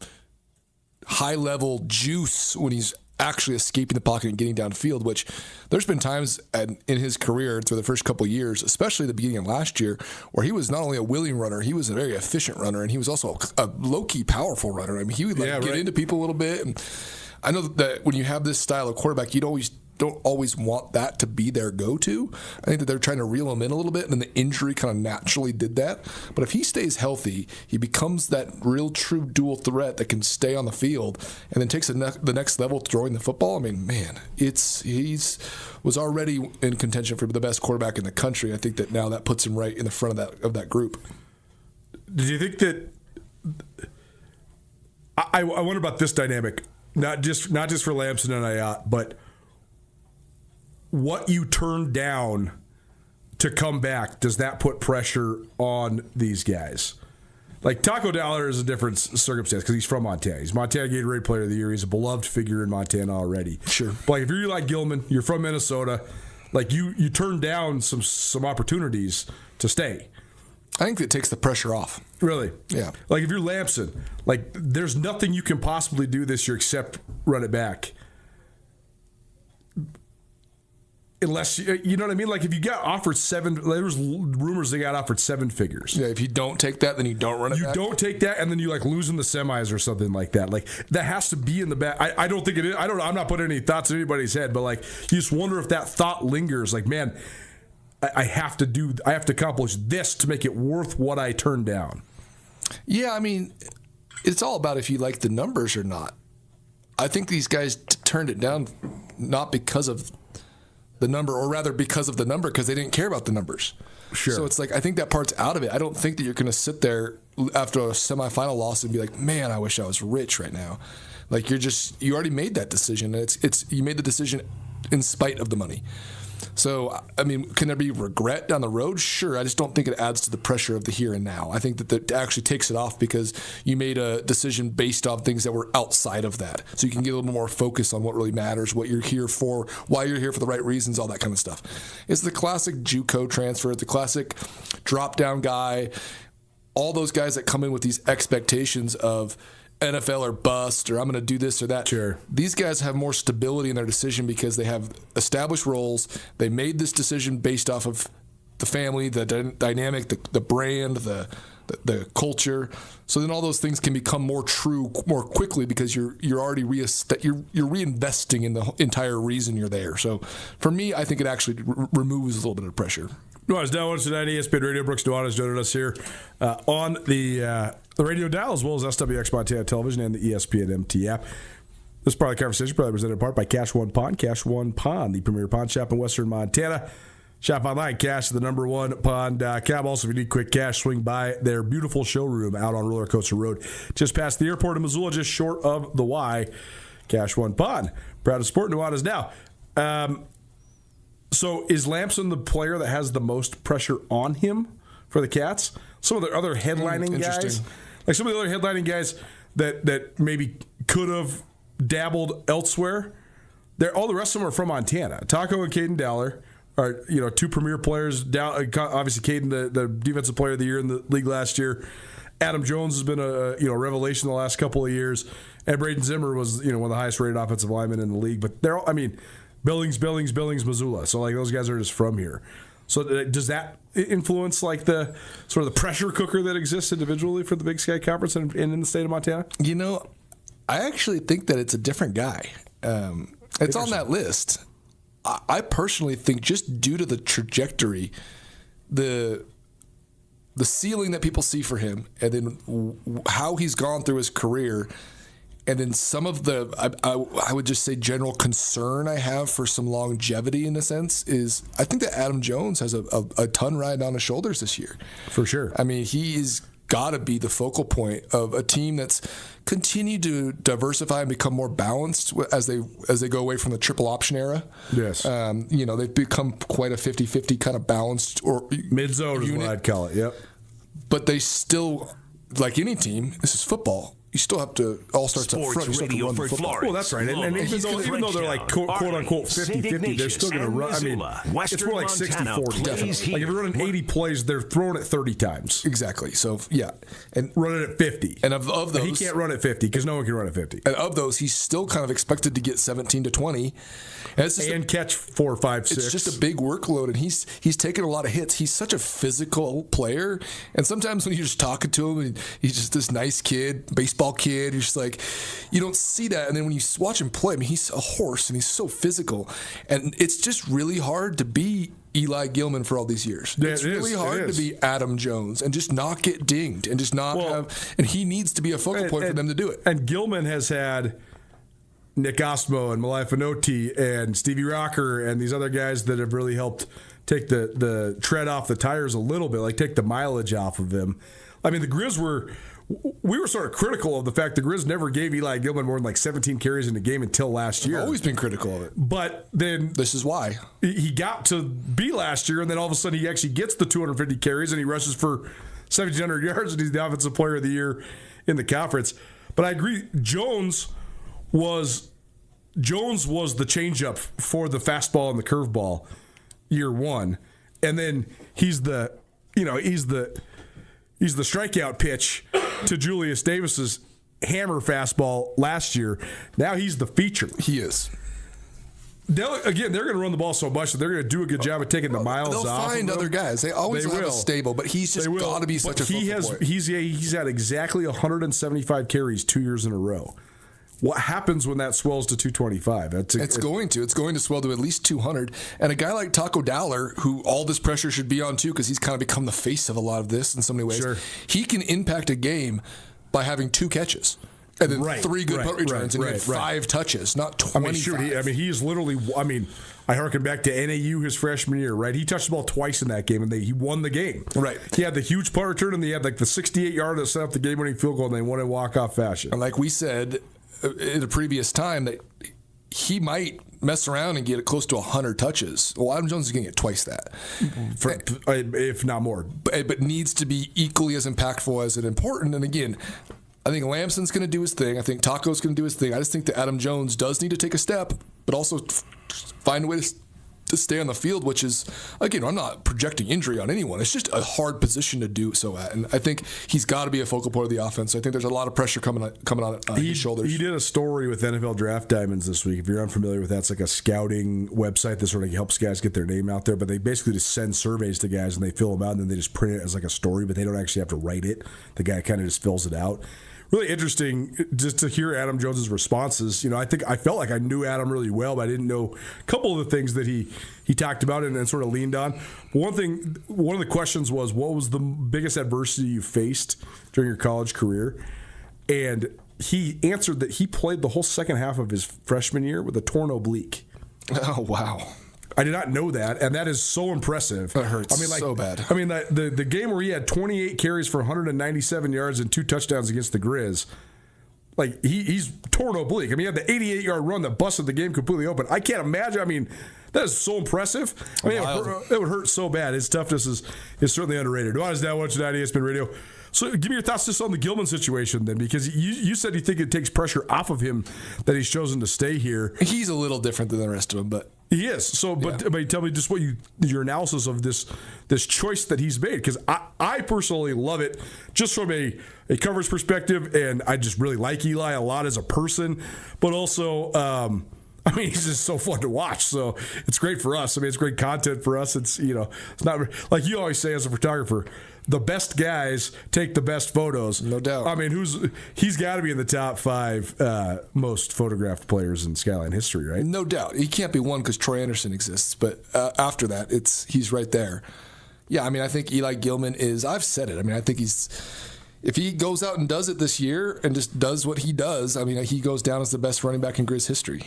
high-level juice when he's actually escaping the pocket and getting downfield, which there's been times in his career through the first couple of years, especially the beginning of last year, where he was not only a willing runner, he was a very efficient runner, and he was also a low-key powerful runner. I mean, he would get into people a little bit. And I know that when you have this style of quarterback, don't always want that to be their go-to. I think that they're trying to reel him in a little bit, and then the injury kind of naturally did that. But if he stays healthy, he becomes that real true dual threat that can stay on the field and then takes the next level throwing the football. I mean, man, he's was already in contention for the best quarterback in the country. I think that now that puts him right in the front of that group. Did you think that I wonder about this dynamic, not just for Lamson and Ayat, but what you turned down to come back, does that put pressure on these guys? Like Taco Dollar is a different circumstance because he's from Montana. He's Montana Gatorade Player of the Year. He's a beloved figure in Montana already. Sure. But like if you're like Gilman, you're from Minnesota, like you turned down some opportunities to stay. I think it takes the pressure off. Really? Yeah. Like if you're Lamson, like there's nothing you can possibly do this year except run it back. Unless, you know what I mean? Like if you got offered there was rumors they got offered 7 figures. Yeah, if you don't take that, then you don't run it back. You don't take that, and then you like lose in the semis or something like that. Like that has to be in the back. I don't think it is. I don't know. I'm not putting any thoughts in anybody's head, but like you just wonder if that thought lingers. Like, man, I have to accomplish this to make it worth what I turned down. Yeah, I mean, it's all about if you like the numbers or not. I think these guys turned it down not because of the number, or rather because of the number, because they didn't care about the numbers. Sure. So it's like, I think that part's out of it. I don't think that you're going to sit there after a semifinal loss and be like, man, I wish I was rich right now. Like you already made that decision. You made the decision in spite of the money. So, I mean, can there be regret down the road? Sure. I just don't think it adds to the pressure of the here and now. I think that actually takes it off because you made a decision based on things that were outside of that. So you can get a little more focus on what really matters, what you're here for, why you're here for the right reasons, all that kind of stuff. It's the classic JUCO transfer, the classic drop-down guy, all those guys that come in with these expectations of NFL or bust, or I'm going to do this or that. Sure. These guys have more stability in their decision because they have established roles. They made this decision based off of the family, the dynamic, the brand, the culture. So then all those things can become more true more quickly because you're already you're reinvesting in the entire reason you're there. So for me, I think it actually removes a little bit of pressure. Nuanez Now tonight, ESPN Radio. Brooks Nuanez joining us here on the radio dial, as well as SWX Montana Television and the ESPN MT app. This part of the conversation probably presented in part by Cash One Pawn. Cash One Pawn, the premier pawn shop in Western Montana. Shop online, cash the number one pawn.com. Also, if you need quick cash, swing by their beautiful showroom out on Roller Coaster Road, just past the airport in Missoula, just short of the Y. Cash One Pawn. Proud to support Nuanez Now. So is Lamson the player that has the most pressure on him for the Cats? Some of the other headlining guys, like some of the other headlining guys that maybe could have dabbled elsewhere, all the rest of them are from Montana. Taco and Caden Dowler are two premier players. Obviously, Caden, the defensive player of the year in the league last year. Adam Jones has been a revelation the last couple of years, and Braden Zimmer was one of the highest rated offensive linemen in the league. But they're all, Billings, Missoula. So like those guys are just from here. So does that influence like the sort of the pressure cooker that exists individually for the Big Sky Conference and in the state of Montana? I actually think that it's a different guy. It's on that list. I personally think just due to the trajectory, the ceiling that people see for him, and then how he's gone through his career. And then some of the, I would just say general concern I have for some longevity in a sense is I think that Adam Jones has a ton riding on his shoulders this year. For sure. He's got to be the focal point of a team that's continued to diversify and become more balanced as they go away from the triple option era. Yes. They've become quite a 50-50 kind of balanced or mid-zone is what I'd call it. Yep. But they still, like any team, this is football. You still have to all starts up front. You still have to run the football. Well, that's right. And even though they're like quote unquote 50-50, they're still going to run. It's more like 60-40. Definitely. Like if you're running 80 plays, they're throwing it 30 times. Exactly. So yeah, and running at 50. And of those, he can't run at 50 because no one can run at 50. And of those, he's still kind of expected to get 17 to 20, and catch 4, 5, 6. It's just a big workload, and he's taken a lot of hits. He's such a physical player, and sometimes when you're just talking to him, and he's just this nice kid, baseball kid. You're just like, you don't see that. And then when you watch him play, he's a horse and he's so physical. And it's just really hard to be Eli Gilman for all these years. Yeah, it's really hard to be Adam Jones and just not get dinged and just not have. And he needs to be a focal point for them to do it. And Gilman has had Nick Ostmo and Malai Finoti and Stevie Rocker and these other guys that have really helped take the tread off the tires a little bit, like take the mileage off of him. The Grizz we were sort of critical of the fact the Grizz never gave Eli Gilman more than like 17 carries in the game until last year. I've always been critical of it. But then this is why. He got to be last year, and then all of a sudden he actually gets the 250 carries and he rushes for 1,700 yards, and he's the offensive player of the year in the conference. But I agree, Jones was the changeup for the fastball and the curveball year one. And then he's the strikeout pitch to Julius Davis's hammer fastball last year. Now he's the feature. He is. They're going to run the ball so much that they're going to do a good job of taking the miles They'll off. Find other guys. They always have a stable, but he's just got to be such a focal point. He's had exactly 175 carries 2 years in a row. What happens when that swells to 225? It's going to swell to at least 200. And a guy like Taco Dowler, who all this pressure should be on too, because he's kind of become the face of a lot of this in so many ways. Sure. He can impact a game by having 2 catches. And then 3 good punt returns and he had 5 touches, not 25. He's literally. I harken back to NAU his freshman year, right? He touched the ball twice in that game, and he won the game. Right. He had the huge punt return, and he had like the 68-yard that set up the game-winning field goal, and they won in walk-off fashion. And like we said in a previous time, that he might mess around and get it close to 100 touches. Well, Adam Jones is going to get twice that, if not more. But needs to be equally as impactful as it important. And again, I think Lamson's going to do his thing. I think Taco's going to do his thing. I just think that Adam Jones does need to take a step, but also find a way to stay on the field, which is, again, I'm not projecting injury on anyone. It's just a hard position to do so at. And I think he's got to be a focal point of the offense. I think there's a lot of pressure coming on his shoulders. He did a story with NFL Draft Diamonds this week. If you're unfamiliar with that, it's like a scouting website that sort of helps guys get their name out there. But they basically just send surveys to guys, and they fill them out, and then they just print it as like a story, but they don't actually have to write it. The guy kind of just fills it out. Really interesting just to hear Adam Jones's responses. I felt like I knew Adam really well, but I didn't know a couple of the things that he talked about and sort of leaned on. One of the questions was, what was the biggest adversity you faced during your college career? And he answered that he played the whole second half of his freshman year with a torn oblique. Oh, wow. I did not know that, and that is so impressive. It hurts so bad. The game where he had 28 carries for 197 yards and 2 touchdowns against the Grizz, he's torn oblique. He had the 88-yard run that busted the game completely open. I can't imagine. That is so impressive. It would hurt so bad. His toughness is certainly underrated. Nuanez Now watching ESPN Radio. So give me your thoughts just on the Gilman situation then, because you said you think it takes pressure off of him that he's chosen to stay here. He's a little different than the rest of them, but he is. So, but tell me just what your analysis of this choice that he's made, because I personally love it just from a coverage perspective, and I just really like Eli a lot as a person, but also. He's just so fun to watch. So it's great for us. It's great content for us. It's not like you always say as a photographer, the best guys take the best photos. No doubt. He's got to be in the top 5 most photographed players in Skyline history, right? No doubt. He can't be one because Troy Anderson exists. But after that, he's right there. Yeah, I think Eli Gilman is, I've said it. I think if he goes out and does it this year and just does what he does, he goes down as the best running back in Grizz history.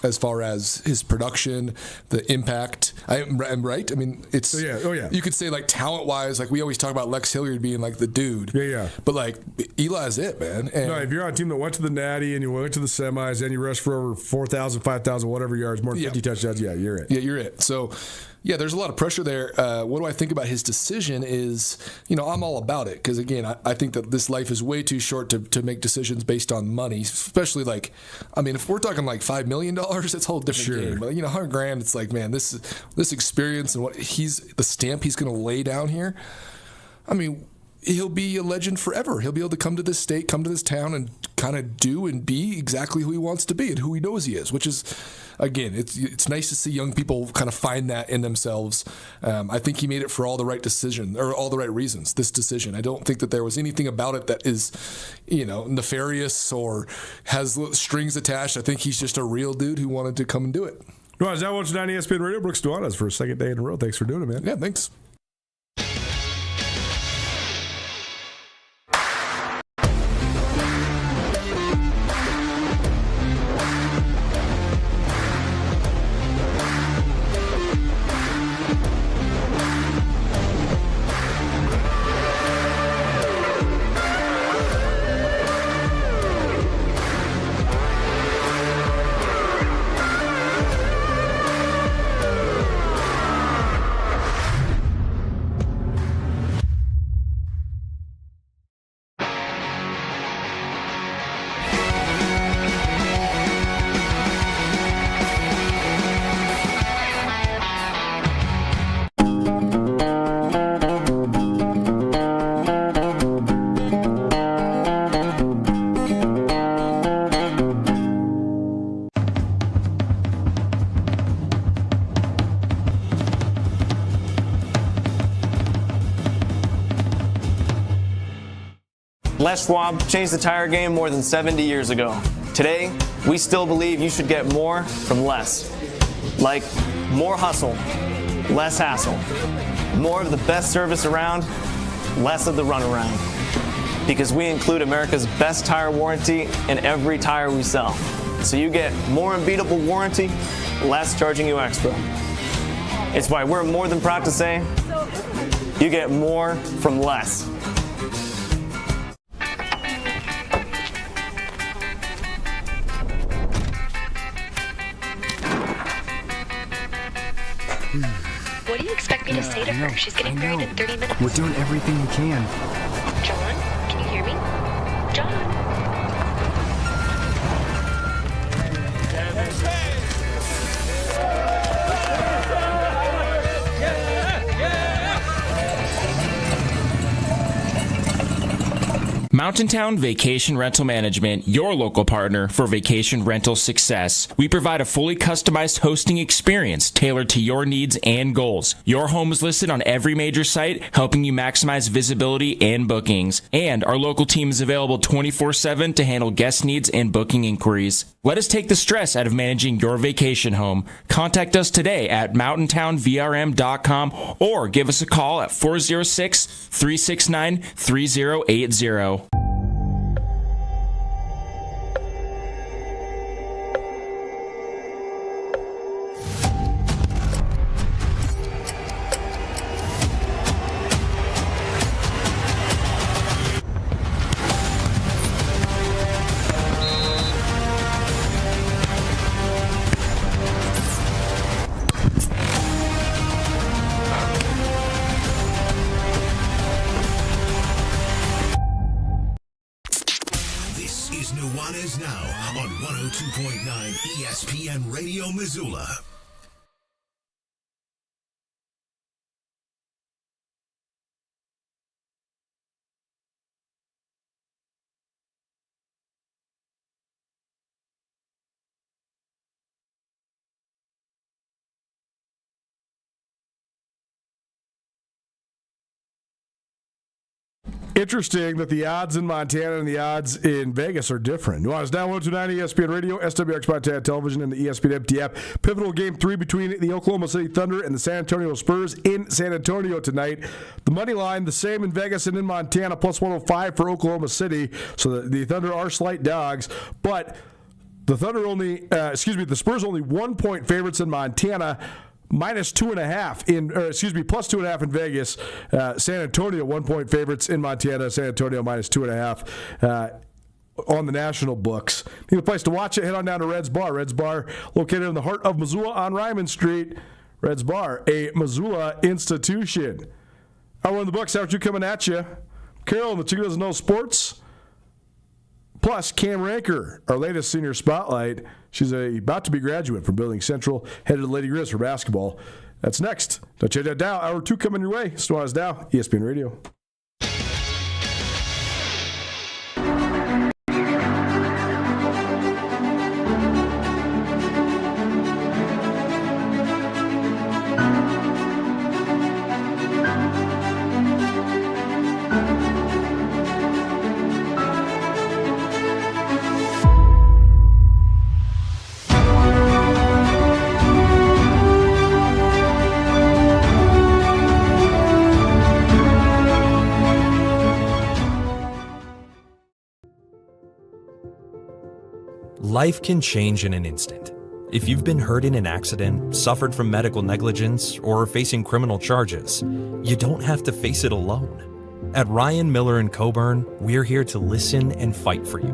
As far as his production, the impact, I'm right. It's you could say talent-wise, we always talk about Lex Hilliard being the dude. Yeah. But Eli's it, man. And no, if you're on a team that went to the Natty and you went to the semis and you rushed for over 4,000, 5,000, whatever yards, more than 50 touchdowns, you're it. Yeah, you're it. So. Yeah, there's a lot of pressure there. What do I think about his decision is, I'm all about it. Because, again, I think that this life is way too short to make decisions based on money. Especially, if we're talking $5 million, it's a whole different game. But, $100,000, it's man, this experience and the stamp he's going to lay down here, he'll be a legend forever. He'll be able to come to this state, come to this town, and kind of do and be exactly who he wants to be and who he knows he is, which is, again, it's nice to see young people kind of find that in themselves. I think he made it for all the right reasons, this decision. I don't think that there was anything about it that is, nefarious or has strings attached. I think he's just a real dude who wanted to come and do it. Nuanez Now watching on ESPN Radio. Brooks Nuanez for a second day in a row. Thanks for doing it, man. Yeah, thanks. Les Schwab changed the tire game more than 70 years ago. Today, we still believe you should get more from less. Like more hustle, less hassle. More of the best service around, less of the runaround. Because we include America's best tire warranty in every tire we sell. So you get more unbeatable warranty, less charging you extra. It's why we're more than proud to say, you get more from less. What do you expect me to say to her? She's getting married in 30 minutes. We're doing everything we can. John, can you hear me? John? Mountain Town Vacation Rental Management, your local partner for vacation rental success. We provide a fully customized hosting experience tailored to your needs and goals. Your home is listed on every major site, helping you maximize visibility and bookings. And our local team is available 24/7 to handle guest needs and booking inquiries. Let us take the stress out of managing your vacation home. Contact us today at mountaintownvrm.com or give us a call at 406-369-3080. Nuanez Now on 102.9 ESPN Radio Missoula. Interesting that the odds in Montana and the odds in Vegas are different. Nuanez Now 102.9 ESPN Radio, SWX Montana Television, and the ESPN Empty app. Pivotal game 3 between the Oklahoma City Thunder and the San Antonio Spurs in San Antonio tonight. The money line, the same in Vegas and in Montana, plus 105 for Oklahoma City. So the Thunder are slight dogs, but the the Spurs only 1 point favorites in Montana. Minus 2.5 plus 2.5 in Vegas. San Antonio 1 point favorites in Montana. San Antonio minus 2.5 on the national books. Need a place to watch it? Head on down to Red's Bar. Red's Bar, located in the heart of Missoula on Ryman Street. Red's Bar, a Missoula institution. Hour in the books. Hour 2 coming at you. Carol, the chick doesn't know sports. Plus, Cam Ranker, our latest senior spotlight. She's about to be graduate from Building Central, headed to Lady Grizz for basketball. That's next. Don't change that down. Hour 2 coming your way. Nuanez Now, ESPN Radio. Life can change in an instant. If you've been hurt in an accident, suffered from medical negligence, or are facing criminal charges, you don't have to face it alone. At Ryan Miller & Coburn, we're here to listen and fight for you.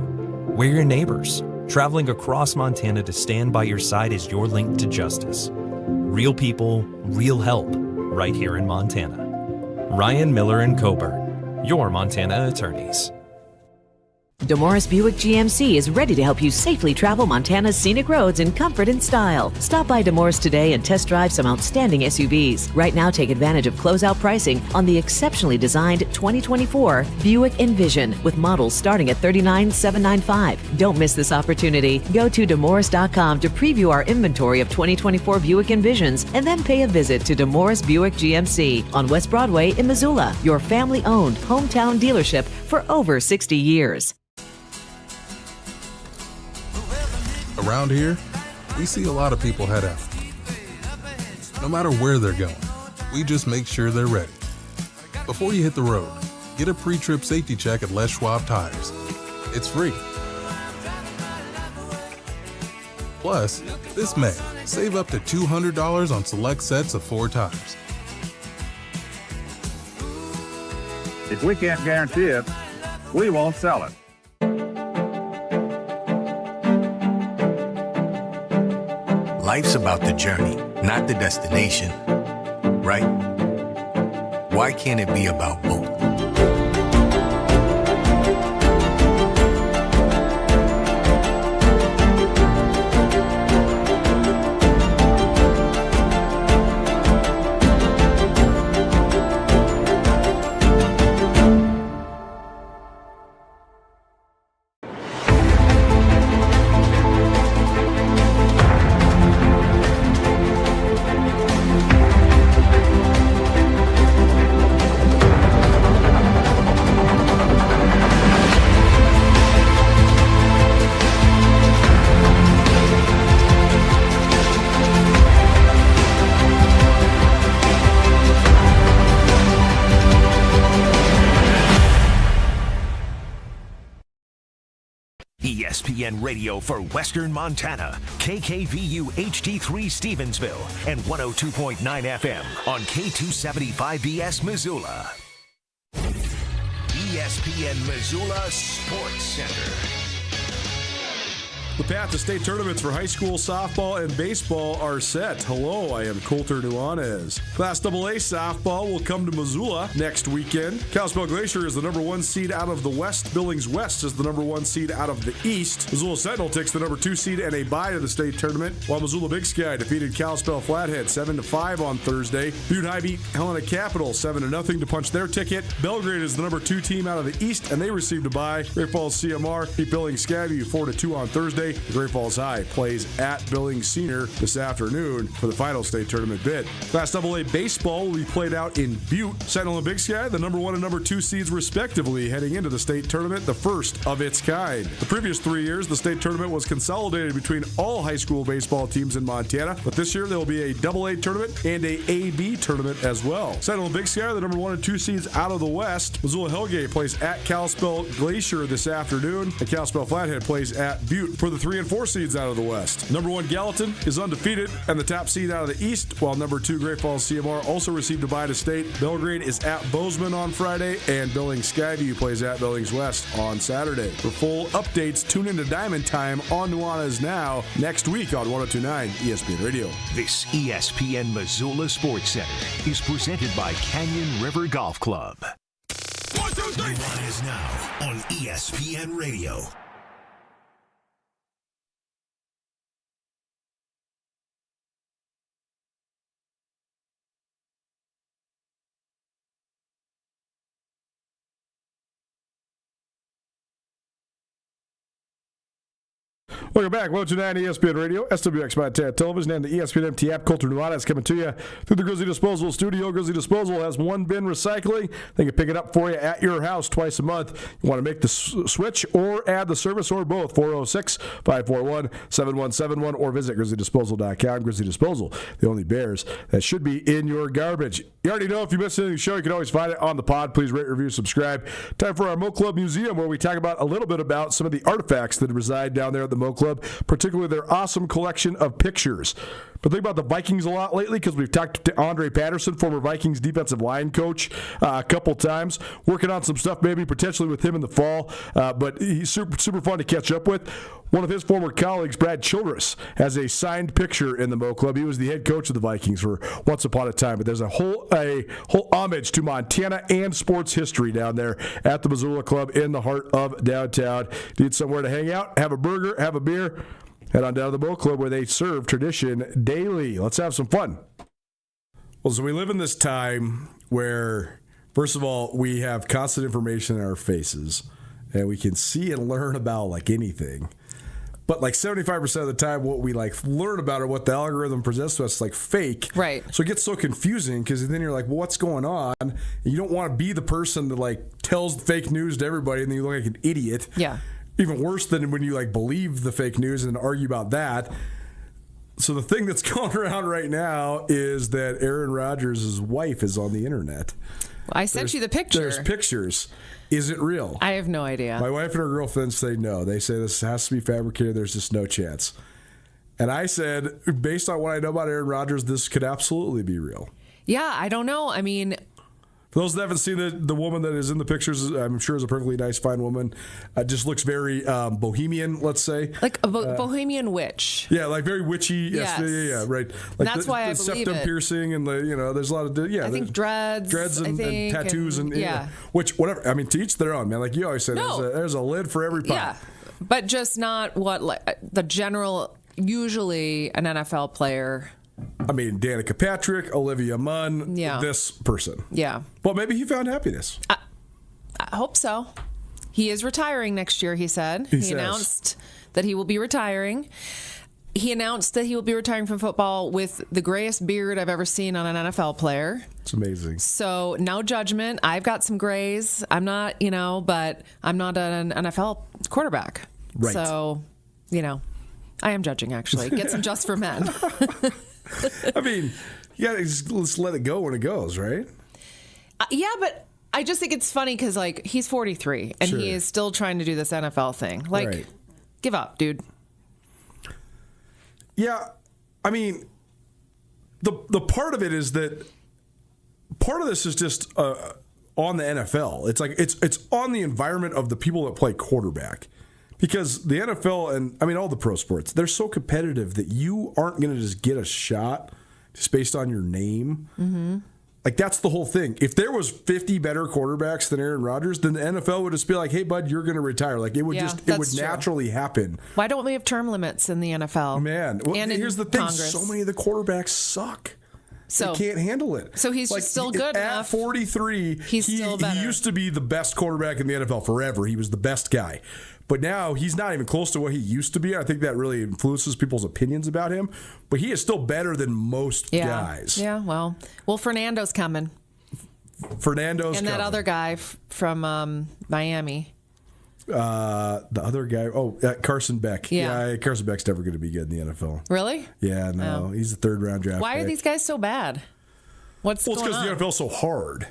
We're your neighbors, traveling across Montana to stand by your side as your link to justice. Real people, real help, right here in Montana. Ryan Miller & Coburn, your Montana attorneys. DeMorris Buick GMC is ready to help you safely travel Montana's scenic roads in comfort and style. Stop by DeMorris today and test drive some outstanding SUVs. Right now, take advantage of closeout pricing on the exceptionally designed 2024 Buick Envision with models starting at $39,795. Don't miss this opportunity. Go to DeMorris.com to preview our inventory of 2024 Buick Envisions and then pay a visit to DeMorris Buick GMC on West Broadway in Missoula, your family-owned hometown dealership for over 60 years. Around here, we see a lot of people head out. No matter where they're going, we just make sure they're ready. Before you hit the road, get a pre-trip safety check at Les Schwab Tires. It's free. Plus, this May, save up to $200 on select sets of 4 tires. If we can't guarantee it, we won't sell it. Life's about the journey, not the destination, right? Why can't it be about both? ESPN Radio for Western Montana, KKVU HD3 Stevensville, and 102.9 FM on K275BS Missoula. ESPN Missoula Sports Center. The path to state tournaments for high school softball and baseball are set. Hello, I am Coulter Nuanez. Class AA softball will come to Missoula next weekend. Kalispell Glacier is the number 1 seed out of the West. Billings West is the number 1 seed out of the East. Missoula Sentinel takes the number 2 seed and a bye to the state tournament, while Missoula Big Sky defeated Kalispell Flathead 7-5 on Thursday. Butte High beat Helena Capital 7-0 to punch their ticket. Belgrade is the number 2 team out of the East, and they received a bye. Great Falls CMR beat Billings Skyview 4-2 on Thursday. Great Falls High plays at Billings Senior this afternoon for the final state tournament bid. Class AA baseball will be played out in Butte. Sentinel and Big Sky, the number 1 and number 2 seeds respectively, heading into the state tournament, the first of its kind. The previous 3 years, the state tournament was consolidated between all high school baseball teams in Montana, but this year there will be a AA tournament and a AB tournament as well. Sentinel and Big Sky, the number 1 and 2 seeds out of the West. Missoula Hellgate plays at Kalispell Glacier this afternoon, and Kalispell Flathead plays at Butte for the 3 and 4 seeds out of the West. Number 1 Gallatin is undefeated and the top seed out of the East, while number 2 Great Falls CMR also received a bye to state. Belgrade is at Bozeman on Friday, and Billings Skyview plays at Billings West on Saturday. For full updates, tune into Diamond Time on Nuanez Now next week on 102.9 ESPN Radio. This ESPN Missoula Sports Center is presented by Canyon River Golf Club. 1, 2, 3. Nuanez Now on ESPN Radio. Welcome back. 102.9 ESPN Radio, SWX Montana Television, and the ESPN MT app. Coulter Nuanez coming to you through the Grizzly Disposal Studio. Grizzly Disposal has 1 bin recycling. They can pick it up for you at your house twice a month. You want to make the switch or add the service or both. 406-541-7171 or visit grizzlydisposal.com. Grizzly Disposal, the only bears that should be in your garbage. You already know if you missed anything in the show, you can always find it on the pod. Please rate, review, subscribe. Time for our Mo Club Museum, where we talk about a little bit about some of the artifacts that reside down there at the Mo Club, particularly their awesome collection of pictures. But think about the Vikings a lot lately because we've talked to Andre Patterson, former Vikings defensive line coach, a couple times, working on some stuff maybe potentially with him in the fall. But he's super fun to catch up with. One of his former colleagues, Brad Childress, has a signed picture in the Mo Club. He was the head coach of the Vikings for once upon a time. But there's a whole homage to Montana and sports history down there at the Missoula Club in the heart of downtown. Need somewhere to hang out, have a burger, have a beer. Head on down to the Mo Club where they serve tradition daily. Let's have some fun. Well, so we live in this time where, first of all, we have constant information in our faces, and we can see and learn about like anything. But like 75% of the time, what we like learn about or what the algorithm presents to us is like fake. Right. So it gets so confusing because then you're like, well, what's going on? And you don't want to be the person that like tells fake news to everybody and then you look like an idiot. Yeah. Even worse than when you like believe the fake news and argue about that. So the thing that's going around right now is that Aaron Rodgers' wife is on the internet. I sent you the picture. There's pictures. Is it real? I have no idea. My wife and her girlfriend say no. They say this has to be fabricated. There's just no chance. And I said, based on what I know about Aaron Rodgers, this could absolutely be real. Yeah, I don't know. I mean, for those that haven't seen the woman that is in the pictures, I'm sure is a perfectly nice, fine woman. Just looks very bohemian, let's say. Like a bohemian witch. Yeah, like very witchy. Yes. Yeah, right. Like that's why I believe septum it. piercing and there's a lot of I think dreads and tattoos and which whatever. I mean, to each their own, man. Like you always say, there's a lid for every pot. Yeah, but just not what like the general. Usually, an NFL player. I mean, Danica Patrick, Olivia Munn, this person. Yeah. Well, maybe he found happiness. I hope so. He is retiring next year, he said. He announced that he will be retiring. He announced that he will be retiring from football with the grayest beard I've ever seen on an NFL player. It's amazing. So, no judgment. I've got some grays. I'm not, but I'm not an NFL quarterback. Right. So, I am judging, actually. Get some Just for Men. I mean, you gotta just let it go when it goes, right? Yeah, but I just think it's funny because, like, he's 43 and he is still trying to do this NFL thing. Like, give up, dude. Yeah, I mean, the part of it is that part of this is just on the NFL. It's like it's on the environment of the people that play quarterback. Because the NFL and, I mean, all the pro sports, they're so competitive that you aren't going to just get a shot just based on your name. Mm-hmm. Like, that's the whole thing. If there was 50 better quarterbacks than Aaron Rodgers, then the NFL would just be like, hey, bud, you're going to retire. Like, it would naturally happen. Why don't we have term limits in the NFL? Man, well, and here's the thing. Congress. So many of the quarterbacks suck. So they can't handle it. So he's just still good at enough. 43, he's still better. He used to be the best quarterback in the NFL forever. He was the best guy. But now he's not even close to what he used to be. I think that really influences people's opinions about him. But he is still better than most guys. Yeah, well, Fernando's coming. Fernando's and coming. That other guy from Miami. The other guy, Carson Beck. Yeah, Carson Beck's never going to be good in the NFL. Really? Yeah, no. He's a third-round draft Why pick. are these guys so bad? What's going on? Well, it's because the NFL's so hard.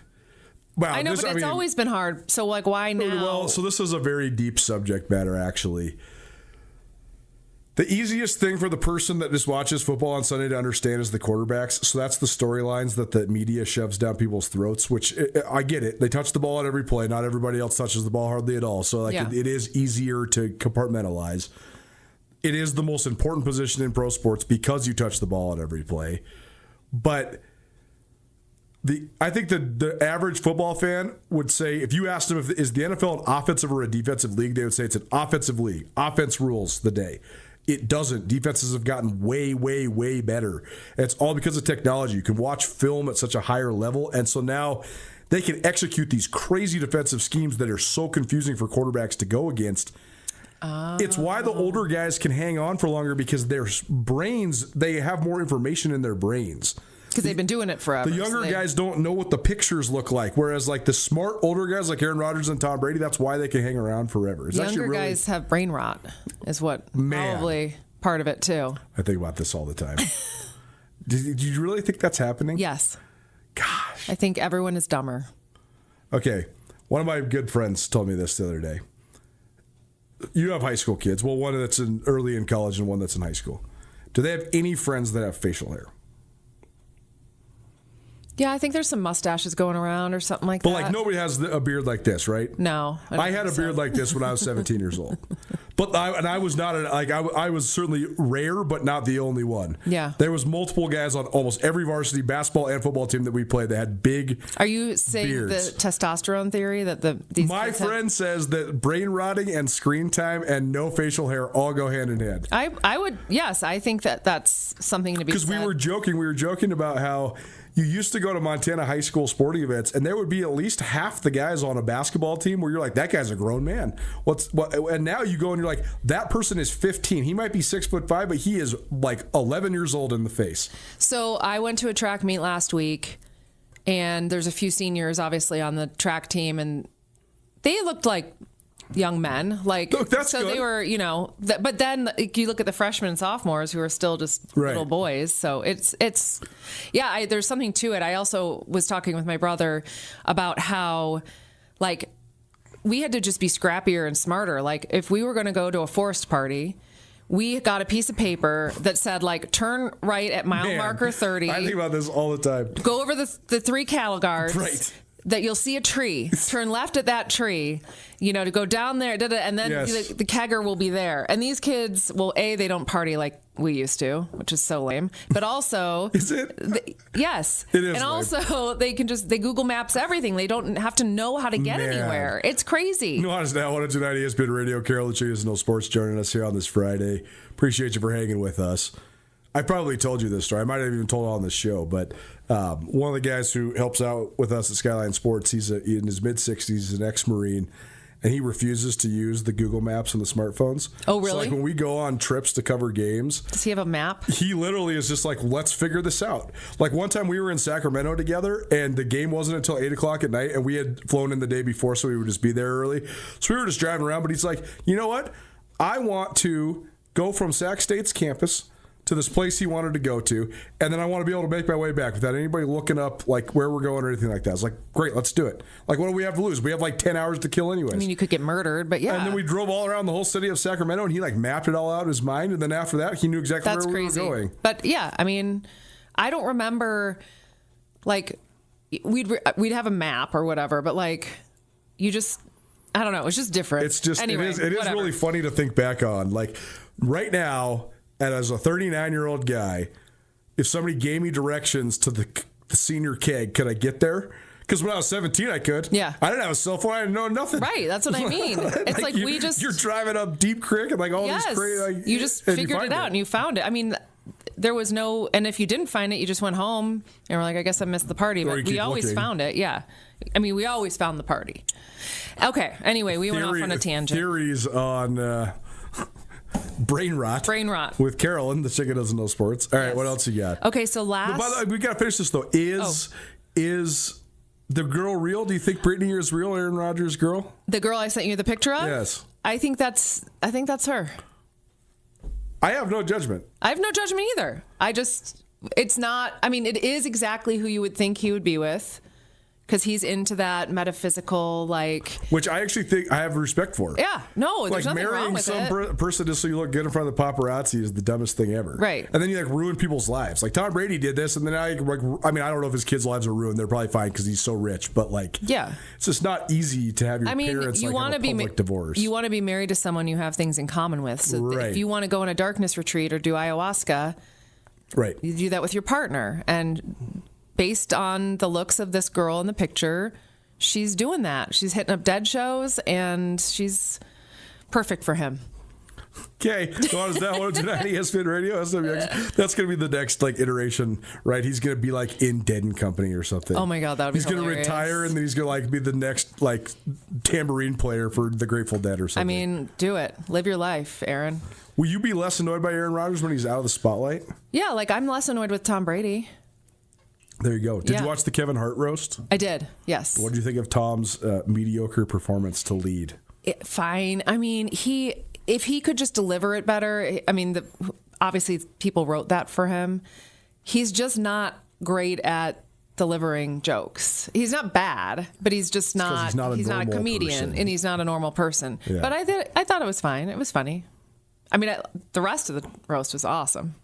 Wow, I know, but it's always been hard. So, like, why now? Well, so this is a very deep subject matter, actually. The easiest thing for the person that just watches football on Sunday to understand is the quarterbacks. So that's the storylines that the media shoves down people's throats, which I get it. They touch the ball at every play. Not everybody else touches the ball hardly at all. So it is easier to compartmentalize. It is the most important position in pro sports because you touch the ball at every play. But I think the average football fan would say, if you asked them is the NFL an offensive or a defensive league, they would say it's an offensive league. Offense rules the day. It doesn't. Defenses have gotten way, way, way better. And it's all because of technology. You can watch film at such a higher level, and so now they can execute these crazy defensive schemes that are so confusing for quarterbacks to go against. It's why the older guys can hang on for longer because their brains, they have more information in their brains. Because they've been doing it forever. The younger guys don't know what the pictures look like, whereas like the smart older guys like Aaron Rodgers and Tom Brady, that's why they can hang around forever. It's younger guys have brain rot, is what probably part of it too. I think about this all the time. Did you really think that's happening? Yes. Gosh. I think everyone is dumber. Okay. One of my good friends told me this the other day. you have high school kids. Well, one that's early in college and one that's in high school. Do they have any friends that have facial hair? Yeah, I think there's some mustaches going around or something like that. But like nobody has a beard like this, right? No. I had a beard like this when I was 17 years old. But I was not I was certainly rare, but not the only one. Yeah. There was multiple guys on almost every varsity basketball and football team that we played that had big Are you saying beards. the testosterone theory that these My friend says that brain rotting and screen time and no facial hair all go hand in hand. I would, yes, I think that's something to be said. Because we were joking about how you used to go to Montana high school sporting events, and there would be at least half the guys on a basketball team where you're like, that guy's a grown man. And now you go and you're like, that person is 15. He might be 6'5", but he is like 11 years old in the face. So I went to a track meet last week, and there's a few seniors obviously on the track team, and they looked like young men. Like, look, that's so good. they were, but then you look at the freshmen and sophomores who are still just little boys. So it's there's something to it. I also was talking with my brother about how, like, we had to just be scrappier and smarter. Like, if we were going to go to a forest party, we got a piece of paper that said, like, turn right at mile marker 30. I think about this all the time. Go over the 3 cattle guards. Right. That you'll see a tree. Turn left at that tree, to go down there, and then the kegger will be there. And these kids, well, they don't party like we used to, which is so lame. But also, is it? Yes, it is. And lame. Also, they Google Maps everything. They don't have to know how to get anywhere. It's crazy. Nuanez Now, 102.9 ESPN Radio. Carol Lucius, No Sports, joining us here on this Friday. Appreciate you for hanging with us. I probably told you this story. I might have even told it on the show, but one of the guys who helps out with us at Skyline Sports, he's in his mid-60s, he's an ex-Marine, and he refuses to use the Google Maps on the smartphones. Oh, really? So, like, when we go on trips to cover games... Does he have a map? He literally is just like, let's figure this out. Like, one time we were in Sacramento together, and the game wasn't until 8 o'clock at night, and we had flown in the day before, so we would just be there early. So we were just driving around, but he's like, you know what? I want to go from Sac State's campus to this place he wanted to go to, and then I want to be able to make my way back without anybody looking up like where we're going or anything like that. I was like, great, let's do it. Like, what do we have to lose? We have like 10 hours to kill anyways. I mean, you could get murdered, but yeah. And then we drove all around the whole city of Sacramento, and he like mapped it all out in his mind, and then after that, he knew exactly where we were going. But yeah, I mean, I don't remember, like, we'd have a map or whatever, but like, you just, I don't know, it's just different. It's just, anyway, it is really funny to think back on. Like, right now, and as a 39-year-old guy, if somebody gave me directions to the senior keg, could I get there? Because when I was 17, I could. Yeah. I didn't have a cell phone. I didn't know nothing. Right. That's what I mean. It's like we just... You're driving up Deep Creek and like all these crazy... Like, you just figured it out and you found it. I mean, there was no... And if you didn't find it, you just went home and were like, I guess I missed the party. But we always found it. Yeah. I mean, we always found the party. Okay. Anyway, we went off on a tangent. Theories on... Brain rot. With Carolyn, the chick who doesn't know sports. All right, what else you got? Okay, so last... But by the way, we got to finish this, though. Is the girl real? Do you think Brittany is real, Aaron Rodgers' girl? The girl I sent you the picture of? Yes. I think that's her. I have no judgment. I have no judgment either. It's not... I mean, it is exactly who you would think he would be with. Because he's into that metaphysical, like... Which I actually think I have respect for. Yeah. No, there's nothing wrong with it. Like, marrying some person just so you look good in front of the paparazzi is the dumbest thing ever. Right. And then you, like, ruin people's lives. Like, Tom Brady did this, and then I mean, I don't know if his kids' lives are ruined. They're probably fine because he's so rich. But, like... Yeah. It's just not easy to have your parents, like, have a public divorce. You want to be married to someone you have things in common with. So if you want to go on a darkness retreat or do ayahuasca... Right. You do that with your partner. And based on the looks of this girl in the picture... She's doing that. She's hitting up dead shows, and she's perfect for him. Okay, Nuanez Now, 102.9 ESPN Radio, SWX. That's going to be the next like iteration, right? He's going to be like in Dead and Company or something. Oh my God, that would be hilarious. He's going to retire, and then he's going to like be the next like tambourine player for the Grateful Dead or something. I mean, do it. Live your life, Aaron. Will you be less annoyed by Aaron Rodgers when he's out of the spotlight? Yeah, like I'm less annoyed with Tom Brady. There you go. Did you watch the Kevin Hart roast? I did, yes. What do you think of Tom's mediocre performance to lead? Fine. I mean, if he could just deliver it better, I mean, obviously people wrote that for him. He's just not great at delivering jokes. He's not bad, but he's just not. He's not a comedian, person. and he's not a normal person. Yeah. But I thought it was fine. It was funny. I mean, the rest of the roast was awesome.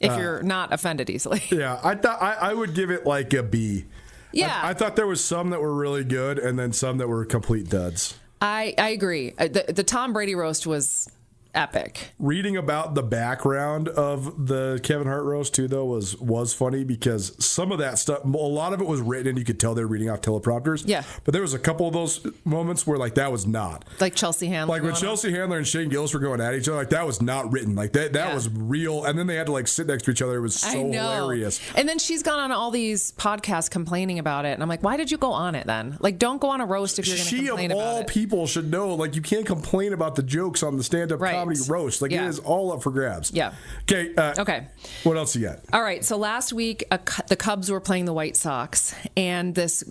If you're not offended easily. Yeah, I thought I would give it like a B. Yeah, I thought there was some that were really good, and then some that were complete duds. I agree. The Tom Brady roast was epic. Reading about the background of the Kevin Hart roast too, though, was funny because some of that stuff, a lot of it was written, and you could tell they were reading off teleprompters. Yeah. But there was a couple of those moments where like that was not. Like Chelsea Handler. Like when Chelsea Handler and Shane Gillis were going at each other, like that was not written. Like that was real. And then they had to like sit next to each other. It was so hilarious. And then she's gone on all these podcasts complaining about it, and I'm like, why did you go on it then? Like, don't go on a roast if you're going to complain about it. She of all people should know, like you can't complain about the jokes on the stand-up comedy roast. Like it is all up for grabs. Yeah. Okay. Okay. What else you got? All right. So last week, the Cubs were playing the White Sox, and this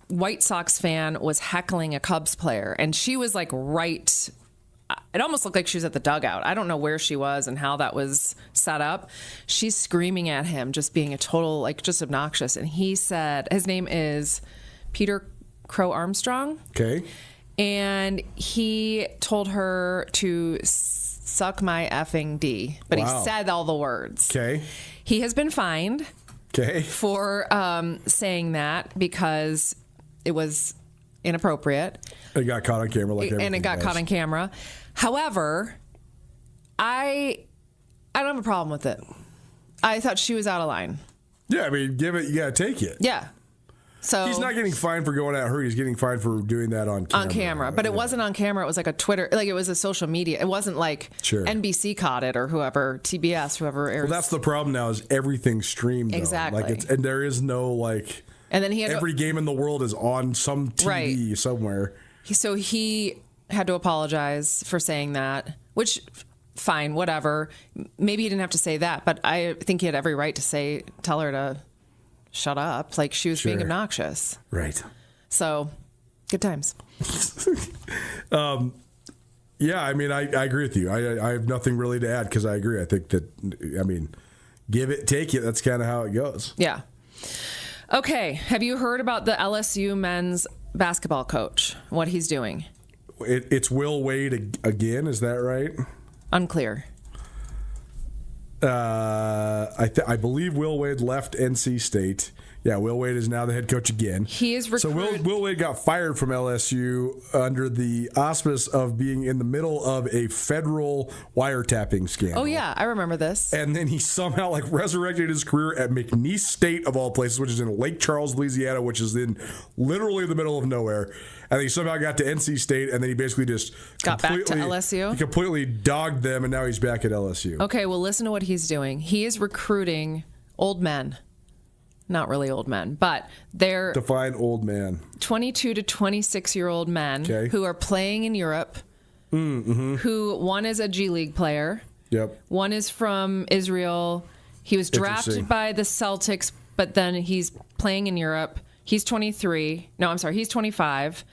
White Sox fan was heckling a Cubs player, and she was like right. It almost looked like she was at the dugout. I don't know where she was and how that was set up. She's screaming at him, just being a total, like, just obnoxious. And he said, his name is Peter Crow Armstrong. Okay. And he told her to suck my effing D. But he said all the words. Okay. He has been fined. Okay. For saying that because it was inappropriate. It got caught on camera, like everything. And it got caught on camera. However, I don't have a problem with it. I thought she was out of line. Yeah, I mean, give it. You gotta take it. Yeah. So he's not getting fined for going at her. He's getting fined for doing that on camera. On camera, but it wasn't on camera. It was like a Twitter, like it was a social media. It wasn't like NBC caught it or whoever, TBS, whoever airs. Well, that's the problem now is everything's streamed. Though. Exactly. Like and there is no like. And then he had every game in the world is on some TV somewhere. So he had to apologize for saying that, which fine, whatever. Maybe he didn't have to say that, but I think he had every right to tell her to shut up. Like she was being obnoxious. Right. So good times. Yeah, I mean, I agree with you. I have nothing really to add because I agree. I think that, I mean, give it, take it. That's kind of how it goes. Yeah. Okay. Have you heard about the LSU men's basketball coach, what he's doing? It's Will Wade again. Is that right? Unclear. I believe Will Wade left NC State. Yeah, Will Wade is now the head coach again. He is recruited. So Will Wade got fired from LSU under the auspice of being in the middle of a federal wiretapping scandal. Oh yeah, I remember this. And then he somehow like resurrected his career at McNeese State of all places, which is in Lake Charles, Louisiana, which is in literally the middle of nowhere. And he somehow got to NC State, and then he basically just got back to LSU. He completely dogged them, and now he's back at LSU. Okay, well listen to what he's doing. He is recruiting old men. Not really old men, but they're define old man. 22 to 26-year-old men who are playing in Europe. Who one is a G League player. Yep. One is from Israel. He was drafted by the Celtics, but then he's playing in Europe. He's 23. No, I'm sorry, he's 25.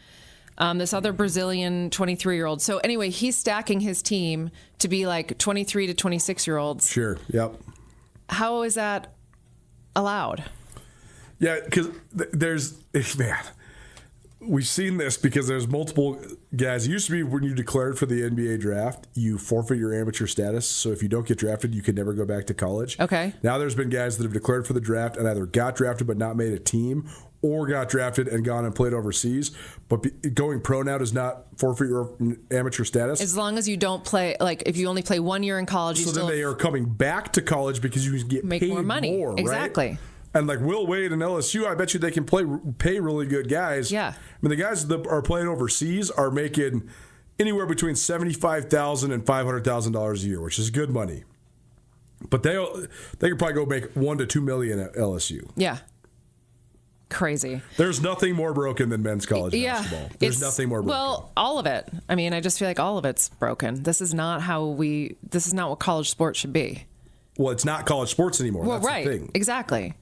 This other Brazilian 23-year-old. So anyway, he's stacking his team to be like 23 to 26-year-olds. Sure. Yep. How is that allowed? Yeah, because we've seen this because there's multiple guys. It used to be when you declared for the NBA draft, you forfeit your amateur status. So if you don't get drafted, you can never go back to college. Okay. Now there's been guys that have declared for the draft and either got drafted but not made a team, or got drafted and gone and played overseas. But going pro now does not forfeit your amateur status. As long as you don't play, like if you only play 1 year in college, you then they are coming back to college because you get make paid more money. More, exactly. Right? And like Will Wade and LSU, I bet you they can pay really good guys. Yeah. I mean, the guys that are playing overseas are making anywhere between $75,000 and $500,000 a year, which is good money. But they could probably go make $1 to $2 million at LSU. Yeah. Crazy. There's nothing more broken than men's college basketball. There's nothing more broken. Well, all of it. I mean, I just feel like all of it's broken. This is not what college sports should be. Well, it's not college sports anymore. Well, that's right. the thing. Exactly.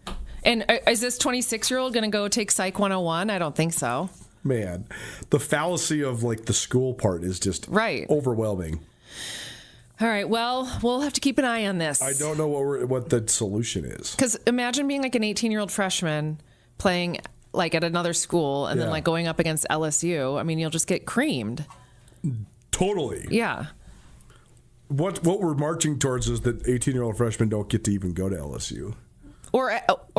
And is this 26-year-old going to go take Psych 101? I don't think so. Man, the fallacy of like the school part is just overwhelming. All right. Well, we'll have to keep an eye on this. I don't know what the solution is. Because imagine being like an 18-year-old freshman playing like at another school and then like going up against LSU, I mean, you'll just get creamed. Totally. Yeah. What we're marching towards is that 18-year-old freshmen don't get to even go to LSU. Or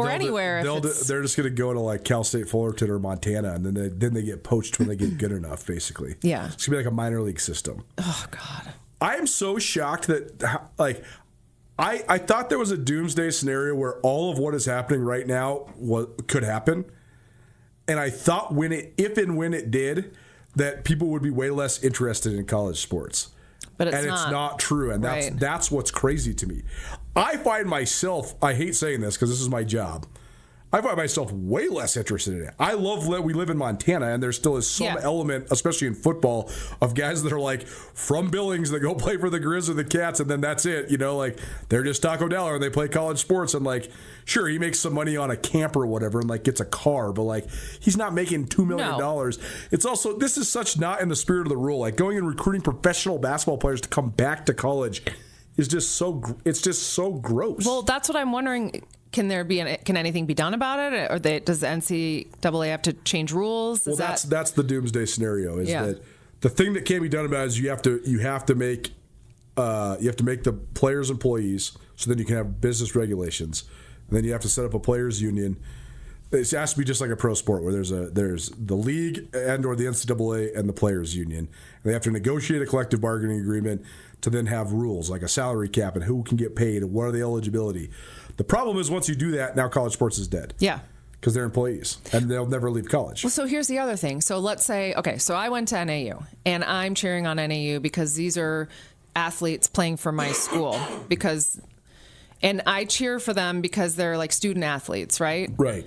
anywhere. They're just going to go to like Cal State Fullerton or Montana, and then they get poached when they get good enough, basically. Yeah. It's going to be like a minor league system. Oh, God. I am so shocked that, like, I thought there was a doomsday scenario where all of what is happening right now could happen. And I thought if and when it did, that people would be way less interested in college sports. But it's not true, and that's what's crazy to me. I find myself, I hate saying this because this is my job, I find myself way less interested in it. I love that we live in Montana, and there still is some element, especially in football, of guys that are like from Billings that go play for the Grizz or the Cats, and then that's it. You know, like they're just Taco Dell and they play college sports, and like, sure, he makes some money on a camp or whatever, and like gets a car, but like he's not making $2 million. No. It's also, this is such not in the spirit of the rule. Like going and recruiting professional basketball players to come back to college is just so gross. Well, that's what I'm wondering. Can anything be done about it, or does the NCAA have to change rules? That's the doomsday scenario. That the thing that can be done about it is you have to make the players employees, so then you can have business regulations, and then you have to set up a players union. It has to be just like a pro sport where there's the league and or the NCAA and the players union, and they have to negotiate a collective bargaining agreement to then have rules like a salary cap and who can get paid and what are the eligibility. The problem is once you do that, now college sports is dead. Yeah. Because they're employees and they'll never leave college. Well, so here's the other thing. So let's say, so I went to NAU and I'm cheering on NAU because these are athletes playing for my school and I cheer for them because they're like student athletes, right? Right.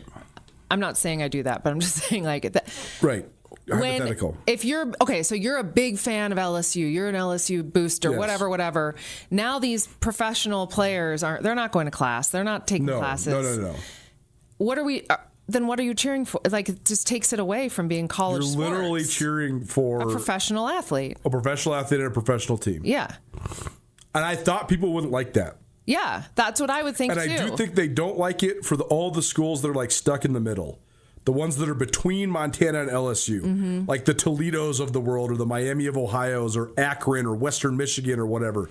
I'm not saying I do that, but I'm just saying like that. Right. Hypothetical. If you're so you're a big fan of LSU, you're an LSU booster, yes. whatever. Now these professional players they're not going to class, they're not taking classes. No. What are you cheering for? Like it just takes it away from being college sports. You're literally cheering for a professional athlete. A professional athlete and a professional team. Yeah. And I thought people wouldn't like that. Yeah, that's what I would think too. And I do think they don't like it for all the schools that are like stuck in the middle. The ones that are between Montana and LSU, like the Toledos of the world or the Miami of Ohio's or Akron or Western Michigan or whatever.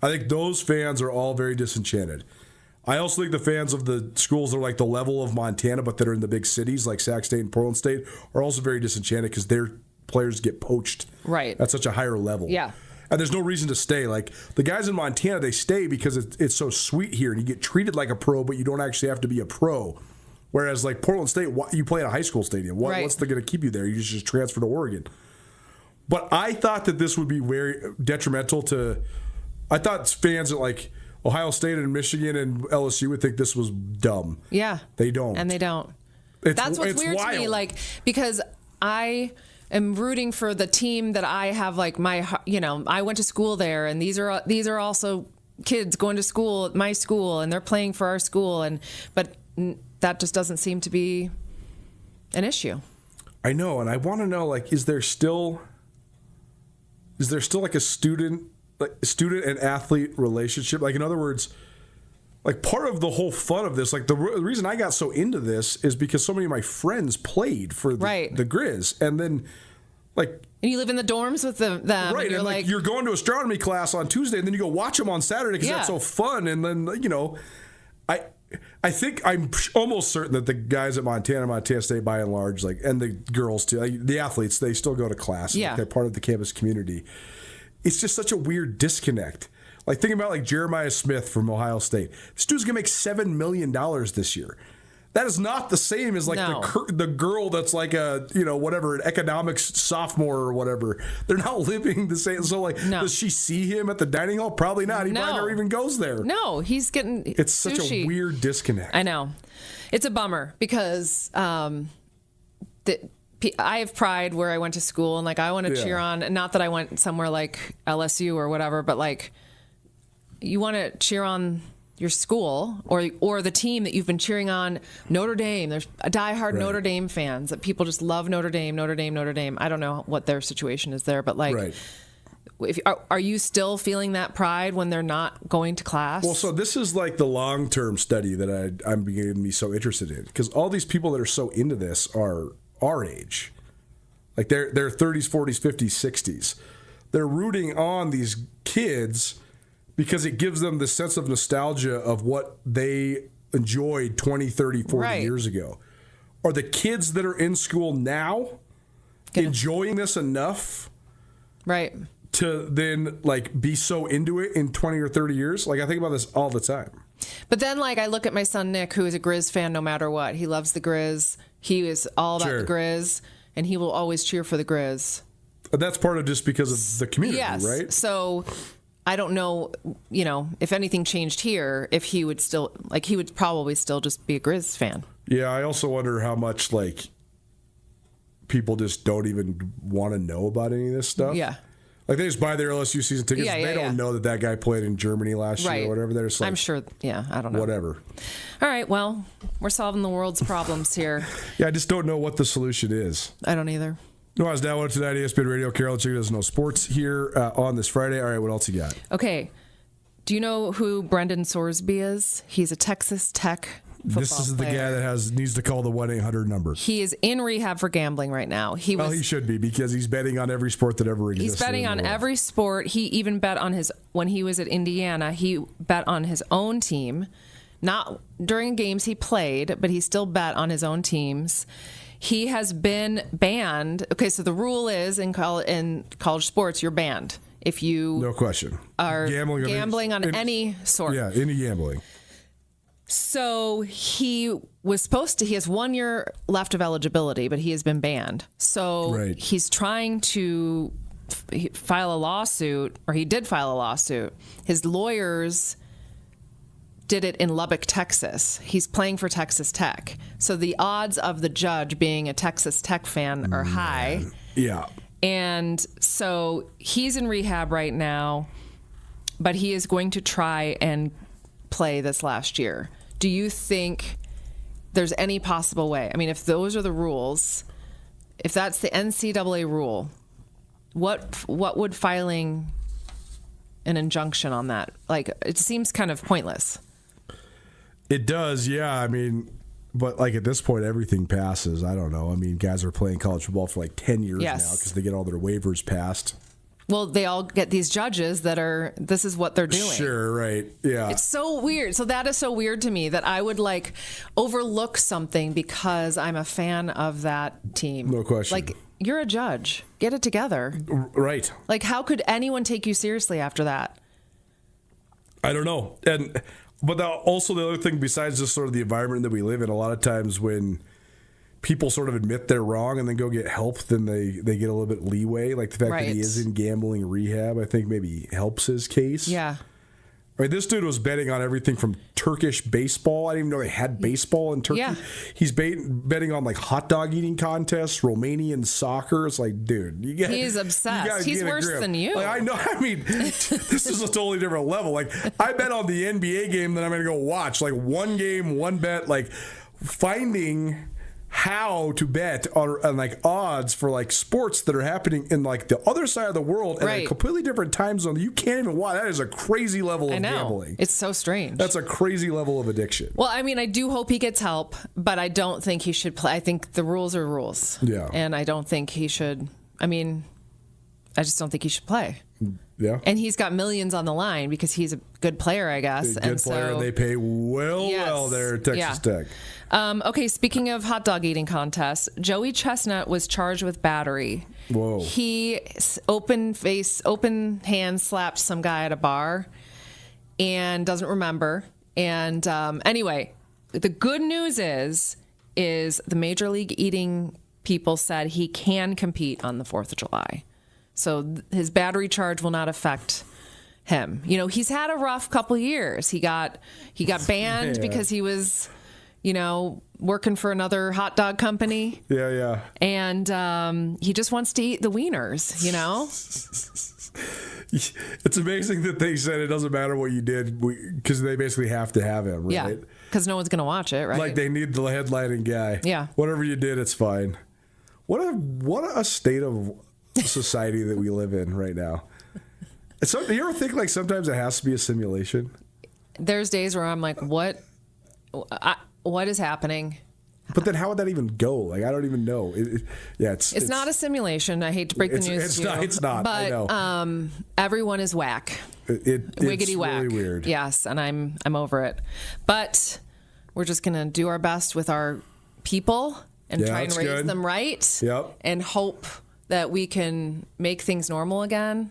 I think those fans are all very disenchanted. I also think the fans of the schools that are like the level of Montana but that are in the big cities like Sac State and Portland State are also very disenchanted because their players get poached at such a higher level. Yeah. And there's no reason to stay. Like the guys in Montana, they stay because it's so sweet here and you get treated like a pro, but you don't actually have to be a pro. Whereas, like Portland State, you play at a high school stadium. What's going to keep you there? You just transfer to Oregon. But I thought that this would be very detrimental to. I thought fans at like Ohio State and Michigan and LSU would think this was dumb. Yeah, they don't, and they don't. That's what's weird to me. Like because I am rooting for the team that I have. Like I went to school there, and these are also kids going to school at my school, and they're playing for our school, but. That just doesn't seem to be an issue. I know, and I want to know, like, is there still like a student and athlete relationship? Like, in other words, like part of the whole fun of this, like the reason I got so into this is because so many of my friends played for the Grizz, and then like. And you live in the dorms with them, right? And like you're going to astronomy class on Tuesday, and then you go watch them on Saturday because that's so fun, and then I think I'm almost certain that the guys at Montana State, by and large, like, and the girls too, like, the athletes, they still go to class. Yeah. Like, they're part of the campus community. It's just such a weird disconnect. Like, think about like Jeremiah Smith from Ohio State. This dude's gonna make $7 million this year. That is not the same as like the girl that's like an economics sophomore or whatever. They're not living the same. So like, does she see him at the dining hall? Probably not. He probably never even goes there. No, he's getting It's sushi. Such a weird disconnect. I know. It's a bummer because I have pride where I went to school and like I want to cheer on, not that I went somewhere like LSU or whatever, but like you want to cheer on your school or the team that you've been cheering on. Notre Dame, there's a diehard Notre Dame fans that people just love Notre Dame. I don't know what their situation is there, but like Are you still feeling that pride when they're not going to class? Well, so this is like the long-term study that I'm beginning to be so interested in, because all these people that are so into this are our age. Like they're 30s, 40s, 50s, 60s. They're rooting on these kids because it gives them the sense of nostalgia of what they enjoyed 20, 30, 40 years ago. Are the kids that are in school now enjoying this enough to then like be so into it in 20 or 30 years? Like I think about this all the time. But then like I look at my son Nick, who is a Grizz fan no matter what. He loves the Grizz. He is all about the Grizz, and he will always cheer for the Grizz. But that's part of just because of the community, right? So I don't know, if anything changed here, if he would still, like, he would probably still just be a Grizz fan. Yeah, I also wonder how much, like, people just don't even want to know about any of this stuff. Yeah. Like, they just buy their LSU season tickets. They don't know that guy played in Germany last year or whatever. They're just like, I'm sure, I don't know. Whatever. All right, well, we're solving the world's problems here. Yeah, I just don't know what the solution is. I don't either. Nuanez Now tonight, ESPN Radio. Carol Chick does no sports here on this Friday. All right, what else you got? Okay. Do you know who Brendan Sorsby is? He's a Texas Tech football This is the player. guy that needs to call the 1-800 number. He is in rehab for gambling right now. He should be, because he's betting on every sport that ever exists. He's betting on every sport. He even bet on when he was at Indiana, he bet on his own team. Not during games he played, but he still bet on his own teams. He has been banned. Okay, so the rule is in college sports, you're banned if you no question are gambling on any sort. Yeah, any gambling. So he has 1 year left of eligibility, but he has been banned. So he's trying to file a lawsuit, or he did file a lawsuit. His lawyers did it in Lubbock, Texas. He's playing for Texas Tech. So the odds of the judge being a Texas Tech fan are high. Yeah. And so he's in rehab right now, but he is going to try and play this last year. Do you think there's any possible way? I mean, if those are the rules, if that's the NCAA rule, what would filing an injunction on that? Like, it seems kind of pointless. It does, yeah. I mean, but like at this point, everything passes. I don't know. I mean, guys are playing college football for like 10 years now because they get all their waivers passed. Well, they all get these judges that this is what they're doing. Sure, right. Yeah. It's so weird. So that is so weird to me that I would like overlook something because I'm a fan of that team. No question. Like, you're a judge. Get it together. Right. Like, how could anyone take you seriously after that? I don't know. But also the other thing, besides just sort of the environment that we live in, a lot of times when people sort of admit they're wrong and then go get help, then they get a little bit leeway. Like the fact that he is in gambling rehab, I think maybe helps his case. Yeah. Right, this dude was betting on everything from Turkish baseball. I didn't even know they had baseball in Turkey. Yeah. He's betting on like hot dog eating contests, Romanian soccer. It's like, dude, he's obsessed. He's worse than you. Like, I know. I mean, this is a totally different level. Like, I bet on the NBA game that I'm going to go watch. Like, one game, one bet. Like, finding how to bet on like odds for like sports that are happening in like the other side of the world at a completely different time zone. You can't even watch. That is a crazy level of gambling. It's so strange. That's a crazy level of addiction. Well, I mean, I do hope he gets help, but I don't think he should play. I think the rules are rules. Yeah. And I don't think he should. I mean, I just don't think he should play. Yeah. And he's got millions on the line because he's a good player, I guess. Good player. They pay well there at Texas Tech. Okay, speaking of hot dog eating contests, Joey Chestnut was charged with battery. Whoa. He open hand slapped some guy at a bar and doesn't remember. And anyway, the good news is the Major League Eating people said he can compete on the 4th of July. So his battery charge will not affect him. You know, he's had a rough couple years. He got banned because he was, working for another hot dog company. Yeah. And he just wants to eat the wieners, It's amazing that they said it doesn't matter what you did because they basically have to have him, right? Yeah, because no one's going to watch it, right? Like they need the headlining guy. Yeah. Whatever you did, it's fine. What a state of society that we live in right now. So, do you ever think like sometimes it has to be a simulation? There's days where I'm like, what is happening? But then how would that even go? Like, I don't even know. It's not a simulation. I hate to break the news to you. It's not. But I know. Everyone is whack. Wiggity whack. Really weird. Yes, and I'm over it. But we're just gonna do our best with our people and try and raise them right. Yep. And hope that we can make things normal again.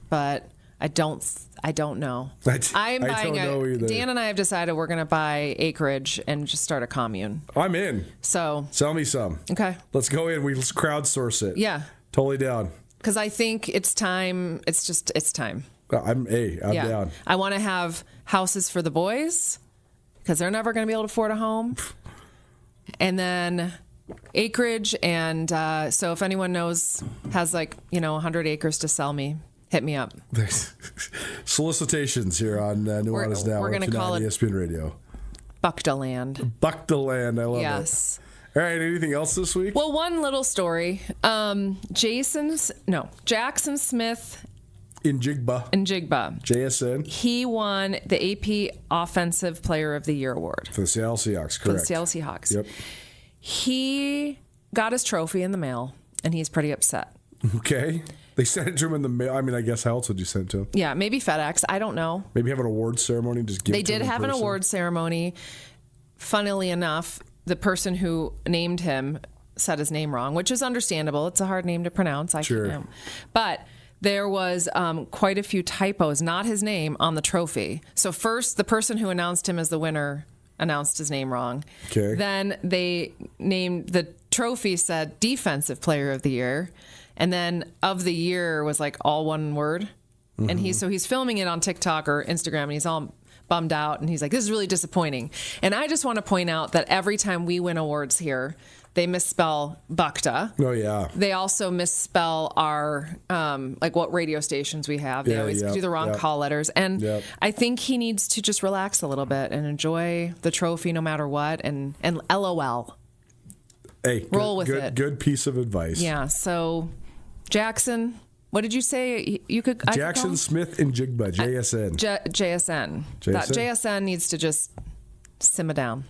But I don't know. Dan and I have decided we're going to buy acreage and just start a commune. I'm in. So sell me some. Okay. Let's go in. We crowdsource it. Yeah. Totally down. Because I think it's time. It's time. I'm down. I want to have houses for the boys because they're never going to be able to afford a home. And then acreage. And so if anyone has 100 acres to sell me, hit me up. Solicitations here on Nuanez Now. We're going to call it ESPN Radio. Buckdaland. Buckdaland. I love it. Yes. All right. Anything else this week? Well, one little story. Jackson Smith. Njigba. JSN. He won the AP Offensive Player of the Year award. For the Seattle Seahawks, correct. For the Seattle Seahawks. Yep. He got his trophy in the mail, and he's pretty upset. Okay. They sent it to him in the mail. I mean, I guess how else would you send it to him? Yeah, maybe FedEx. I don't know. Maybe have an awards ceremony. Just give. They did have an awards ceremony. Funnily enough, the person who named him said his name wrong, which is understandable. It's a hard name to pronounce. Sure. But there was quite a few typos, not his name, on the trophy. So first, the person who announced him as the winner announced his name wrong. Okay. Then they named the trophy said Defensive Player of the Year. And then of the year was like all one word. Mm-hmm. And he's filming it on TikTok or Instagram, and he's all bummed out, and he's like, this is really disappointing. And I just want to point out that every time we win awards here, they misspell Buckta. Oh, yeah. They also misspell our, what radio stations we have. They always do the wrong call letters. And I think he needs to just relax a little bit and enjoy the trophy no matter what, and LOL. Hey, roll with it. Good piece of advice. Yeah, so Jackson, what did you say? Jackson Smith and Njigba, JSN. JSN. That JSN needs to just simmer down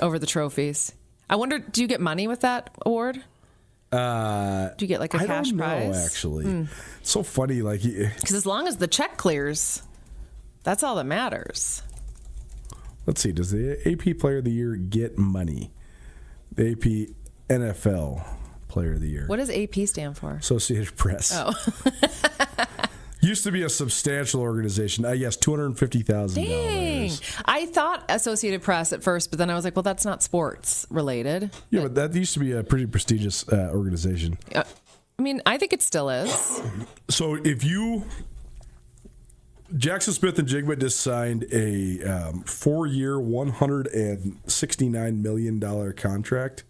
over the trophies. I wonder, do you get money with that award? Do you get like a cash prize? I don't know, actually. It's so funny. Because as long as the check clears, that's all that matters. Let's see. Does the AP Player of the Year get money? The AP NFL Player of the Year. What does AP stand for? Associated Press. Oh. Used to be a substantial organization. Yes, $250,000. Dang. I thought Associated Press at first, but then I was like, well, that's not sports related. Yeah, but that used to be a pretty prestigious organization. I mean, I think it still is. So Jackson Smith and Njigba just signed a 4-year, $169 million contract.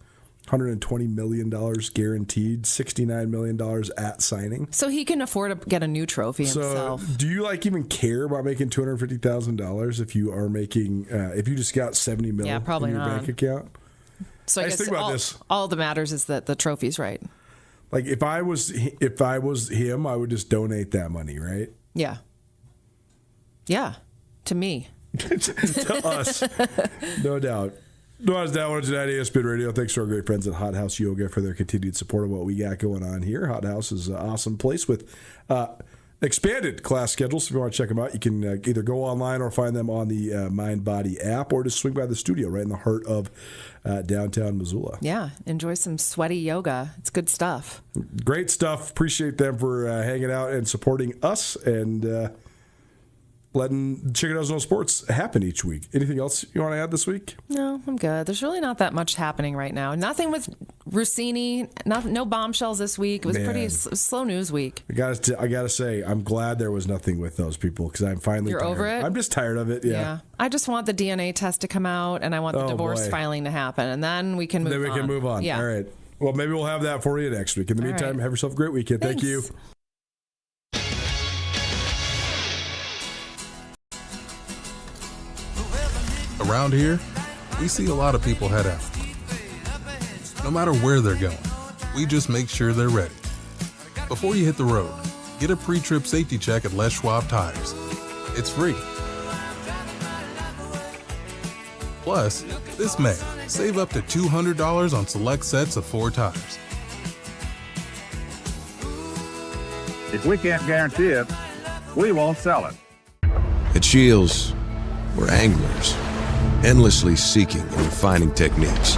$120 million guaranteed, $69 million at signing. So he can afford to get a new trophy himself. So do you even care about making $250,000 if you are making if you just got $70 million in your bank account? So I guess think about this. All that matters is that the trophy's right. Like if I was him, I would just donate that money, right? Yeah. Yeah. To me. To us. No doubt. Nuanez Now tonight, ESPN Radio. Thanks to our great friends at Hot House Yoga for their continued support of what we got going on here. Hot House is an awesome place with expanded class schedules. If you want to check them out, you can either go online or find them on the Mind Body app, or just swing by the studio right in the heart of downtown Missoula. Yeah, enjoy some sweaty yoga. It's good stuff. Great stuff. Appreciate them for hanging out and supporting us and letting Chicken Does No Sports happen each week. Anything else you want to add this week? No, I'm good. There's really not that much happening right now. Nothing with Rossini. No bombshells this week. It was pretty slow news week. I gotta say, I'm glad there was nothing with those people because I'm finally You're tired. over it? I'm just tired of it. Yeah. I just want the DNA test to come out, and I want the divorce filing to happen, and then we can move on. Then we can move on. Yeah. All right. Well, maybe we'll have that for you next week. In the meantime, have yourself a great weekend. Thanks. Thank you. Around here, we see a lot of people head out. No matter where they're going, we just make sure they're ready. Before you hit the road, Get a pre-trip safety check at Les Schwab Tires. It's free. Plus, this May, save up to $200 on select sets of 4 tires. If we can't guarantee it, we won't sell it. At Shields, we're anglers, endlessly seeking and refining techniques.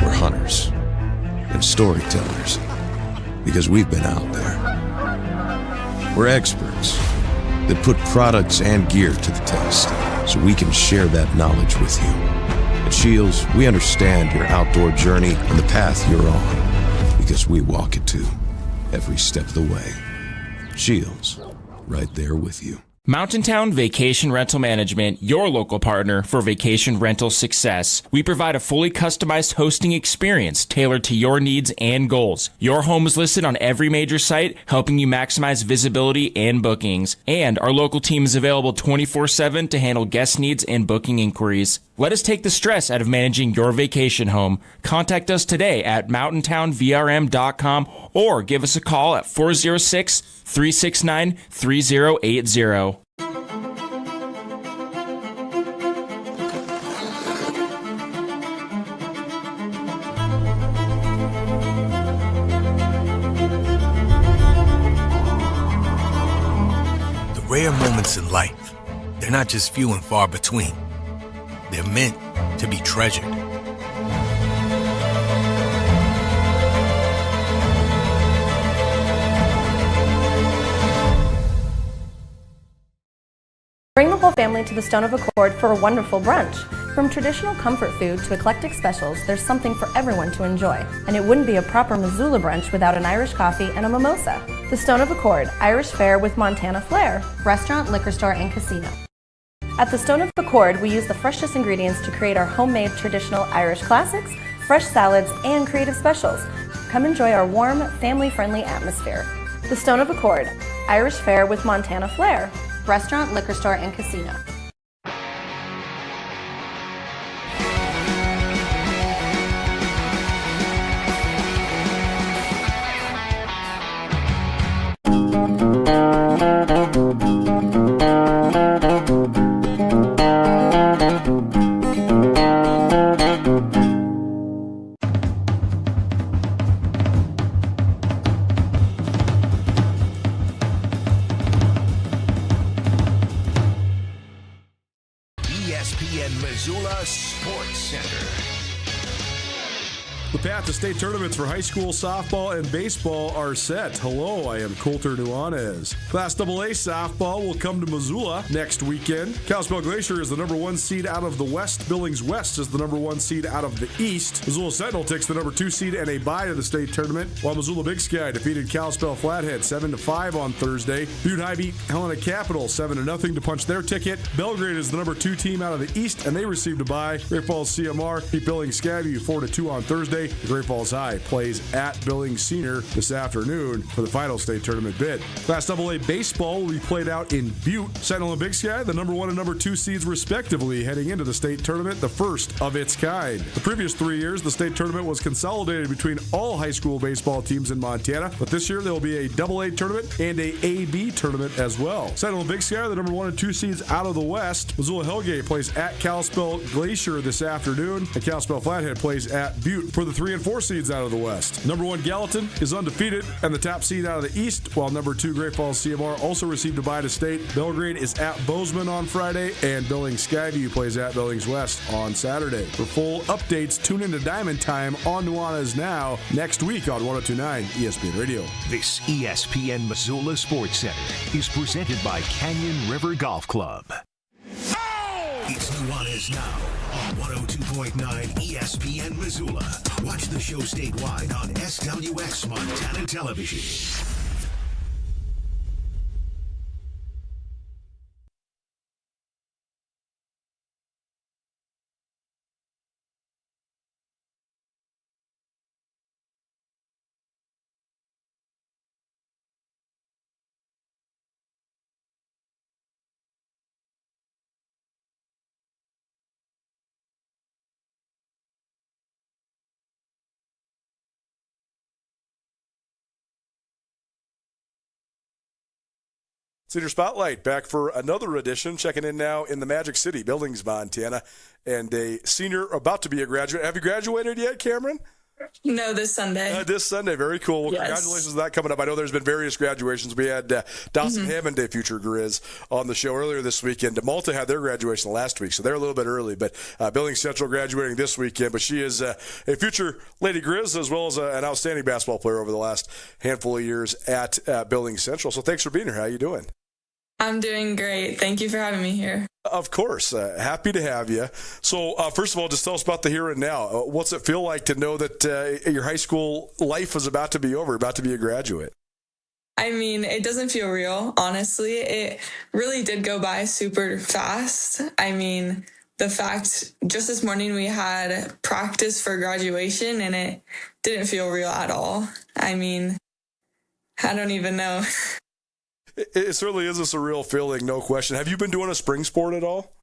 We're hunters and storytellers, because we've been out there. We're experts that put products and gear to the test, so we can share that knowledge with you. At Shields, we understand your outdoor journey and the path you're on, because we walk it too, every step of the way. Shields, right there with you. Mountain Town Vacation Rental Management, your local partner for vacation rental success. We provide a fully customized hosting experience tailored to your needs and goals. Your home is listed on every major site, helping you maximize visibility and bookings. And our local team is available 24/7 to handle guest needs and booking inquiries. Let us take the stress out of managing your vacation home. Contact us today at mountaintownvrm.com or give us a call at 406-369-3080. The rare moments in life, they're not just few and far between. They're meant to be treasured. Bring the whole family to the Stone of Accord for a wonderful brunch. From traditional comfort food to eclectic specials, there's something for everyone to enjoy. And it wouldn't be a proper Missoula brunch without an Irish coffee and a mimosa. The Stone of Accord, Irish fare with Montana flair. Restaurant, liquor store, and casino. At the Stone of Accord, we use the freshest ingredients to create our homemade traditional Irish classics, fresh salads, and creative specials. Come enjoy our warm, family-friendly atmosphere. The Stone of Accord, Irish fare with Montana flair. Restaurant, liquor store, and casino. ESPN Missoula Sports Center. The path to state tournaments for high school softball and baseball are set. Hello, I am Coulter Nuanez. Class AA softball will come to Missoula next weekend. Kalispell Glacier is the number 1 seed out of the West. Billings West is the number 1 seed out of the East. Missoula Sentinel takes the number 2 seed and a bye to the state tournament, while Missoula Big Sky defeated Kalispell Flathead 7-5 on Thursday. Butte High beat Helena Capital 7-0 to punch their ticket. Belgrade is the number 2 team out of the East, and they received a bye. Great Falls CMR beat Billings Skyview 4-2 on Thursday. Great Falls High plays at Billings Senior this afternoon for the final state tournament bid. Class AA baseball will be played out in Butte. Sentinel and Big Sky, the number 1 and number 2 seeds respectively, heading into the state tournament, the first of its kind. The previous 3 years, the state tournament was consolidated between all high school baseball teams in Montana, but this year there will be a AA tournament and a AB tournament as well. Sentinel and Big Sky, the number 1 and 2 seeds out of the West. Missoula Hellgate plays at Kalispell Glacier this afternoon, and Kalispell Flathead plays at Butte. For the 3 and 4 seeds out of the West, number 1 Gallatin is undefeated and the top seed out of the East, while number 2 Great Falls CMR also received a bye to state. Belgrade is at Bozeman on Friday, and Billings Skyview plays at Billings West on Saturday. For full updates, tune into Diamond Time on Nuanez Now next week on 102.9 ESPN Radio. This ESPN Missoula Sports Center is presented by Canyon River Golf Club. It's Nuanez Now on 102.9 ESPN Missoula. Watch the show statewide on SWX Montana Television. Senior Spotlight back for another edition. Checking in now in the Magic City, Billings, Montana, and a senior about to be a graduate. Have you graduated yet, Cameron? No, this Sunday. This Sunday, very cool. Well, yes. Congratulations on that coming up. I know there's been various graduations. We had Dawson Hammond, a future Grizz, on the show earlier this weekend. Malta had their graduation last week, so they're a little bit early. But Billings Central graduating this weekend. But she is a future Lady Grizz as well as an outstanding basketball player over the last handful of years at Billings Central. So thanks for being here. How are you doing? I'm doing great. Thank you for having me here. Of course. Happy to have you. So, first of all, just tell us about the here and now. What's it feel like to know that your high school life is about to be over, about to be a graduate? I mean, it doesn't feel real, honestly. It really did go by super fast. I mean, the fact, just this morning we had practice for graduation and it didn't feel real at all. I mean, I don't even know. It certainly is a surreal feeling, no question. Have you been doing a spring sport at all?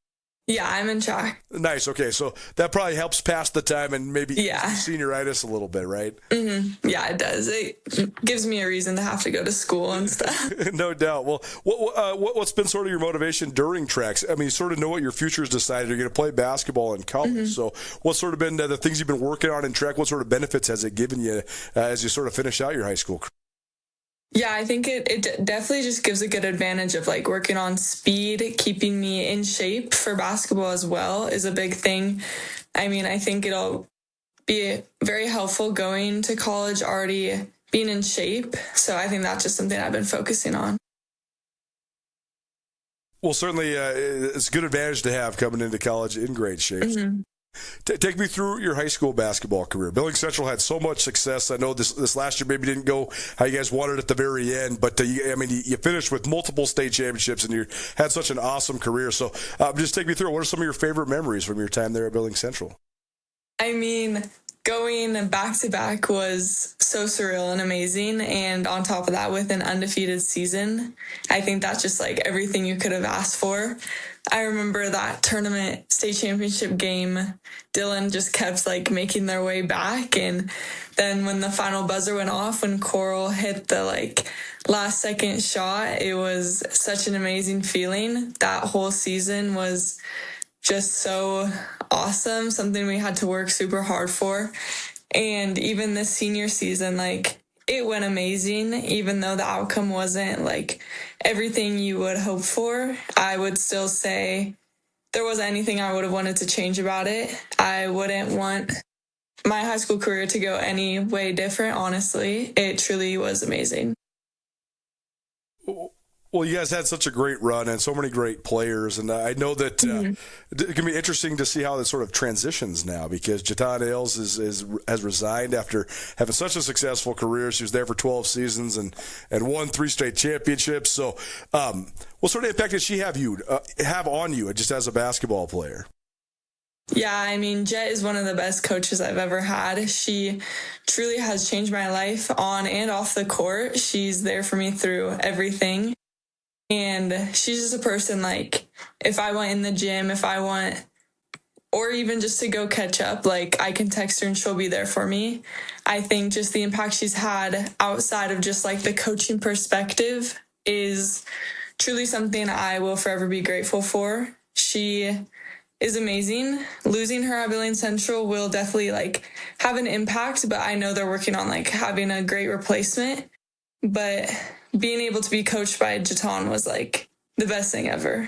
Yeah, I'm in track. Nice. Okay, so that probably helps pass the time and maybe senioritis a little bit, right? Mm-hmm. Yeah, it does. It gives me a reason to have to go to school and stuff. No doubt. Well, what's been sort of your motivation during tracks? I mean, you sort of know what your future's decided. You're going to play basketball in college. So what's sort of been the things you've been working on in track? What sort of benefits has it given you as you sort of finish out your high school career? Yeah, I think it definitely just gives a good advantage of like working on speed, keeping me in shape for basketball as well is a big thing. I mean, I think it'll be very helpful going to college already being in shape. So I think that's just something I've been focusing on. Well, certainly it's a good advantage to have coming into college in great shape. Mm-hmm. Take me through your high school basketball career. Billings Central had so much success. I know this last year maybe didn't go how you guys wanted at the very end, but you finished with multiple state championships and you had such an awesome career. So just take me through. What are some of your favorite memories from your time there at Billings Central? I mean, going back to back was so surreal and amazing. And on top of that, with an undefeated season, I think that's just like everything you could have asked for. I remember that tournament state championship game, Dylan just kept like making their way back. And then when the final buzzer went off, when Coral hit the like last second shot, it was such an amazing feeling. That whole season was just so awesome, something we had to work super hard for. And even this senior season, like it went amazing, even though the outcome wasn't like everything you would hope for. I would still say there wasn't anything I would have wanted to change about it. I wouldn't want my high school career to go any way different, honestly. It truly was amazing. Well, you guys had such a great run and so many great players, and I know that it can be interesting to see how this sort of transitions now because Jatan Ailes has resigned after having such a successful career. She was there for 12 seasons and won 3 straight championships. So what sort of impact did she have on you just as a basketball player? Yeah, I mean, Jet is one of the best coaches I've ever had. She truly has changed my life on and off the court. She's there for me through everything. And she's just a person, like, if I want in the gym, or even just to go catch up, like, I can text her and she'll be there for me. I think just the impact she's had outside of just, like, the coaching perspective is truly something I will forever be grateful for. She is amazing. Losing her at Billings Central will definitely, like, have an impact, but I know they're working on, like, having a great replacement. But being able to be coached by Jatan was like the best thing ever.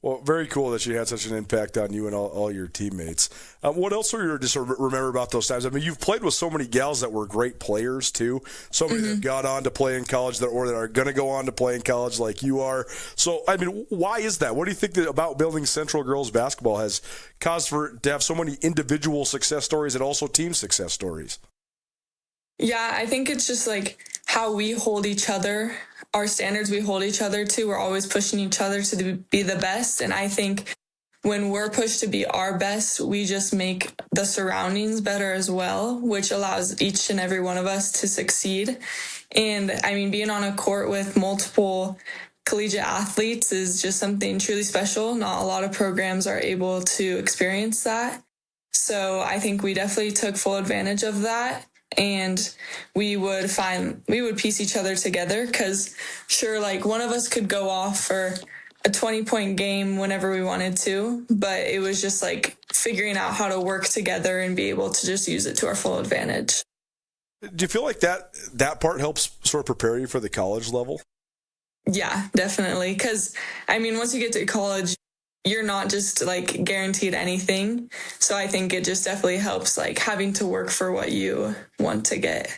Well, very cool that she had such an impact on you and all your teammates. What else were you just remember about those times? I mean, you've played with so many gals that were great players too. So many that got on to play in college that are going to go on to play in college like you are. So, I mean, why is that? What do you think that about Billings Central girls basketball has caused to have so many individual success stories and also team success stories? Yeah, I think it's just like how we hold each other, our standards we hold each other to. We're always pushing each other to be the best. And I think when we're pushed to be our best, we just make the surroundings better as well, which allows each and every one of us to succeed. And I mean, being on a court with multiple collegiate athletes is just something truly special. Not a lot of programs are able to experience that. So I think we definitely took full advantage of that. and we would piece each other together, because sure, like one of us could go off for a 20-point game whenever we wanted to, but it was just like figuring out how to work together and be able to just use it to our full advantage. Do you feel like that part helps sort of prepare you for the college level? Yeah, definitely. Because, I mean, once you get to college, you're not just like guaranteed anything. So I think it just definitely helps, like having to work for what you want to get.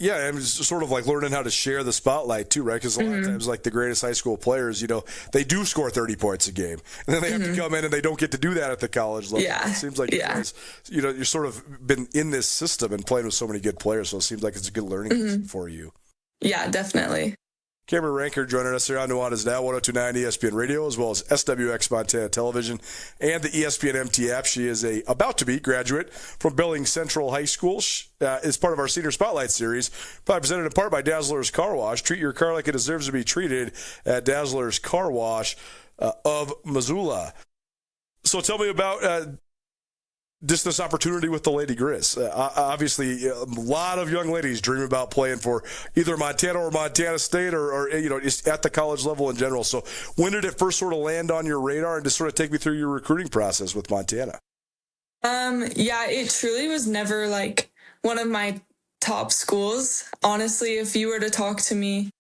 Yeah, and it's sort of like learning how to share the spotlight too, right? Because a lot of times, like the greatest high school players, you know, they do score 30 points a game, and then they have to come in and they don't get to do that at the college level. Yeah, it seems like you guys, you know, you're sort of been in this system and playing with so many good players, so it seems like it's a good learning for you. Yeah, definitely. Cameron Ranker joining us here on Nuanez Now, 102.9 ESPN Radio, as well as SWX Montana Television and the ESPN MT app. She is a about-to-be graduate from Billings Central High School. Is part of our Senior Spotlight Series, presented in part by Dazzler's Car Wash. Treat your car like it deserves to be treated at Dazzler's Car Wash of Missoula. So tell me about just this opportunity with the Lady Grizz. Obviously, a lot of young ladies dream about playing for either Montana or Montana State or you know, just at the college level in general. So when did it first sort of land on your radar, and just sort of take me through your recruiting process with Montana? Yeah, it truly was never like one of my top schools. Honestly, if you were to talk to me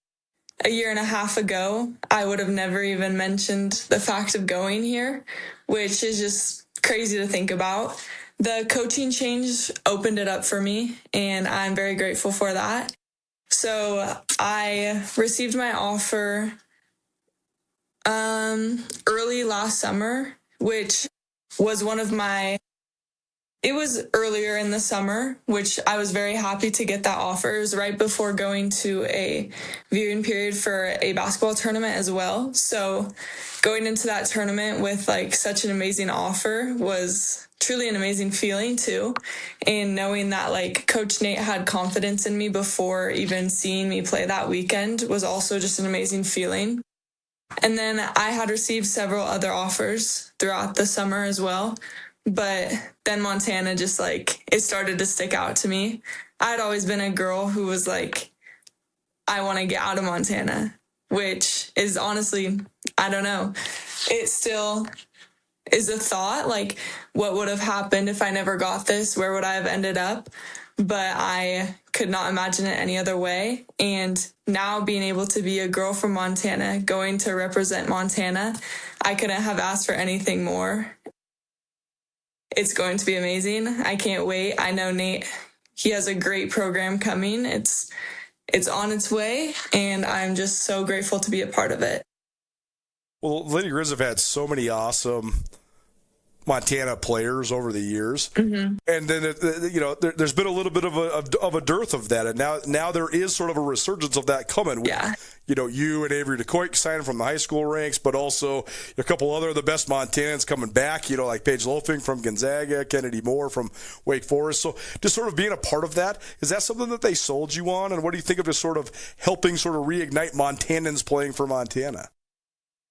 a year and a half ago, I would have never even mentioned the fact of going here, which is just crazy to think about. The coaching change opened it up for me, and I'm very grateful for that. So I received my offer early last summer, which was it was earlier in the summer, which I was very happy to get that offer. It was right before going to a viewing period for a basketball tournament as well. So going into that tournament with like such an amazing offer was truly an amazing feeling too. And knowing that like Coach Nate had confidence in me before even seeing me play that weekend was also just an amazing feeling. And then I had received several other offers throughout the summer as well. But then Montana just like, it started to stick out to me. I'd always been a girl who was like, I want to get out of Montana, which is honestly, I don't know. It still is a thought, like what would have happened if I never got this? Where would I have ended up? But I could not imagine it any other way. And now being able to be a girl from Montana, going to represent Montana, I couldn't have asked for anything more. It's going to be amazing. I can't wait. I know Nate, he has a great program coming. It's on its way, and I'm just so grateful to be a part of it. Well, Lady Grizz have had so many awesome Montana players over the years, and then you know there's been a little bit of a dearth of that, and now there is sort of a resurgence of that coming. With, you know, you and Avery DeCoit signing from the high school ranks, but also a couple other of the best Montanans coming back. You know, like Paige Lofing from Gonzaga, Kennedy Moore from Wake Forest. So just sort of being a part of that, is that something that they sold you on? And what do you think of just sort of helping sort of reignite Montanans playing for Montana?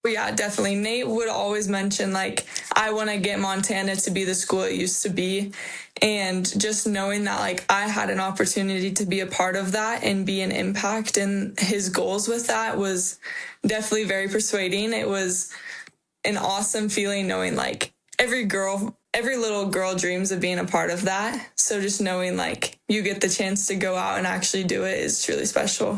Yeah, definitely. Nate would always mention, like, I want to get Montana to be the school it used to be. And just knowing that, like, I had an opportunity to be a part of that and be an impact in his goals with that was definitely very persuading. It was an awesome feeling knowing, like, every little girl dreams of being a part of that. So just knowing, like, you get the chance to go out and actually do it is truly special.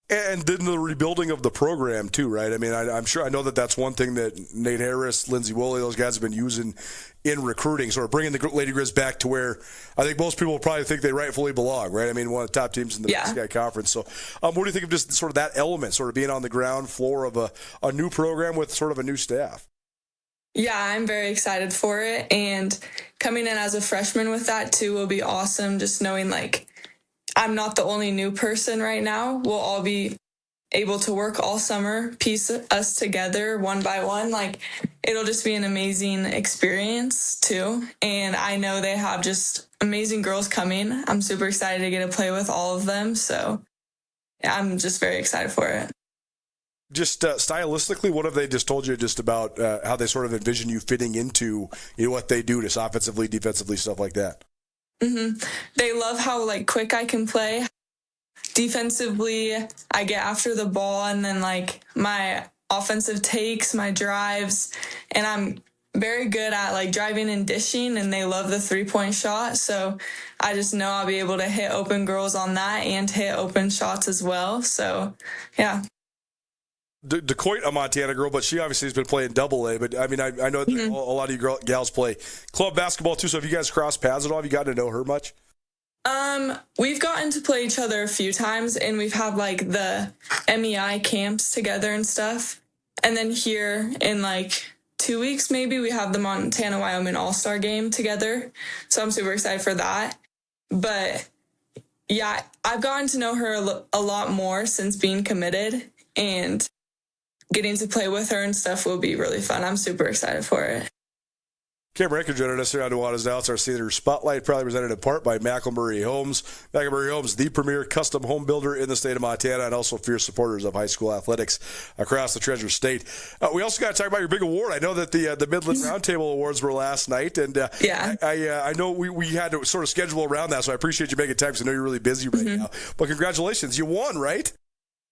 And then the rebuilding of the program too, right? I mean, I'm sure I know that that's one thing that Nate Harris, Lindsey Woolley, those guys have been using in recruiting, sort of bringing the Lady Grizz back to where I think most people probably think they rightfully belong, right? I mean, one of the top teams in the Big Sky Conference. So, what do you think of just sort of that element, sort of being on the ground floor of a new program with sort of a new staff? Yeah, I'm very excited for it, and coming in as a freshman with that too will be awesome. Just knowing like I'm not the only new person right now. We'll all be able to work all summer, piece us together one by one. Like, it'll just be an amazing experience too. And I know they have just amazing girls coming. I'm super excited to get to play with all of them. So I'm just very excited for it. Just stylistically, what have they just told you just about how they sort of envision you fitting into what they do, just offensively, defensively, stuff like that? Mm-hmm. They love how like quick I can play. Defensively, I get after the ball, and then like my offensive takes, my drives, and I'm very good at like driving and dishing, and they love the 3-point shot. So I just know I'll be able to hit open girls on that and hit open shots as well. So yeah. DeCoit, a Montana girl, but she obviously has been playing Double-A. But I mean, I know a lot of you gals play club basketball too. So have you guys crossed paths at all? Have you gotten to know her much? We've gotten to play each other a few times, and we've had like the MEI camps together and stuff. And then here in like 2 weeks, maybe we have the Montana-Wyoming All-Star game together. So I'm super excited for that. But yeah, I've gotten to know her a lot more since being committed, and getting to play with her and stuff will be really fun. I'm super excited for it. Cam Rankin joining us here on Nuanez Now. It's our Senior Spotlight, probably presented in part by McElmurray Homes. McElmurray Homes, the premier custom home builder in the state of Montana, and also fierce supporters of high school athletics across the Treasure State. We also got to talk about your big award. I know that the Midland Roundtable Awards were last night, and I know we had to sort of schedule around that, so I appreciate you making time because I know you're really busy right now. But congratulations. You won, right?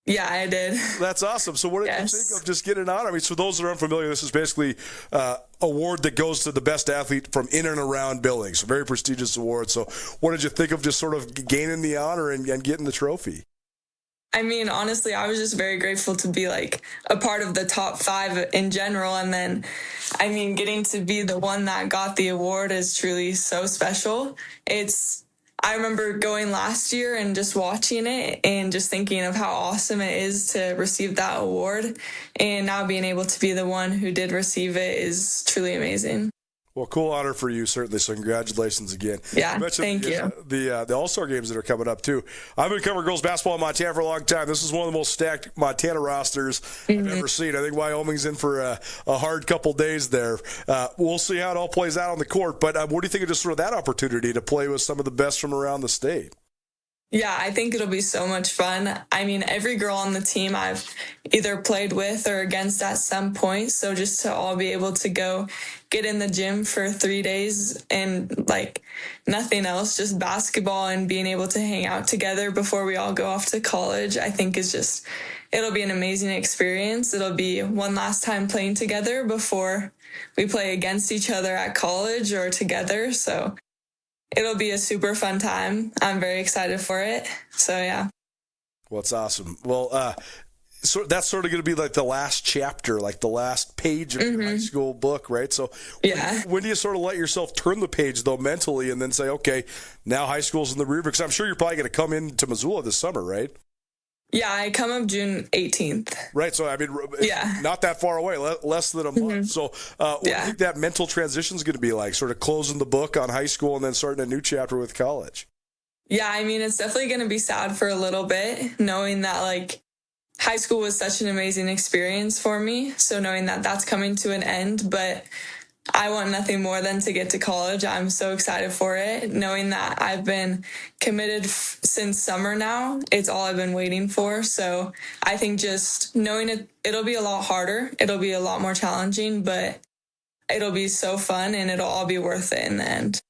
Yeah, I did. That's awesome. So what did you think of just getting on? I mean, so those that are unfamiliar, this is basically award that goes to the best athlete from in and around Billings. A very prestigious award. So what did you think of just sort of gaining the honor and getting the trophy? I mean, honestly, I was just very grateful to be like a part of the top 5 in general. And then, I mean, getting to be the one that got the award is truly so special. I remember going last year and just watching it and just thinking of how awesome it is to receive that award. And now being able to be the one who did receive it is truly amazing. Well, cool honor for you, certainly. So congratulations again. Yeah, thank you. The All-Star games that are coming up, too. I've been covering girls basketball in Montana for a long time. This is one of the most stacked Montana rosters I've ever seen. I think Wyoming's in for a hard couple days there. We'll see how it all plays out on the court. But what do you think of just sort of that opportunity to play with some of the best from around the state? Yeah, I think it'll be so much fun. I mean, every girl on the team I've either played with or against at some point. So just to all be able to go get in the gym for 3 days and like nothing else, just basketball and being able to hang out together before we all go off to college, I think it'll be an amazing experience. It'll be one last time playing together before we play against each other at college or together. So it'll be a super fun time. I'm very excited for it. So, yeah. Well, it's awesome. Well, so that's sort of going to be like the last chapter, like the last page of your high school book, right? So when do you sort of let yourself turn the page, though, mentally, and then say, okay, now high school's in the rear? Because I'm sure you're probably going to come into Missoula this summer, right? Yeah, I come up June 18th. Right, so I mean, not that far away, less than a month. So what do you think that mental transition is going to be like, sort of closing the book on high school and then starting a new chapter with college? Yeah, I mean, it's definitely going to be sad for a little bit, knowing that, like, high school was such an amazing experience for me. So knowing that that's coming to an end, but I want nothing more than to get to college. I'm so excited for it. Knowing that I've been committed since summer now, it's all I've been waiting for. So I think just knowing it'll be a lot harder. It'll be a lot more challenging, but it'll be so fun and it'll all be worth it in the end.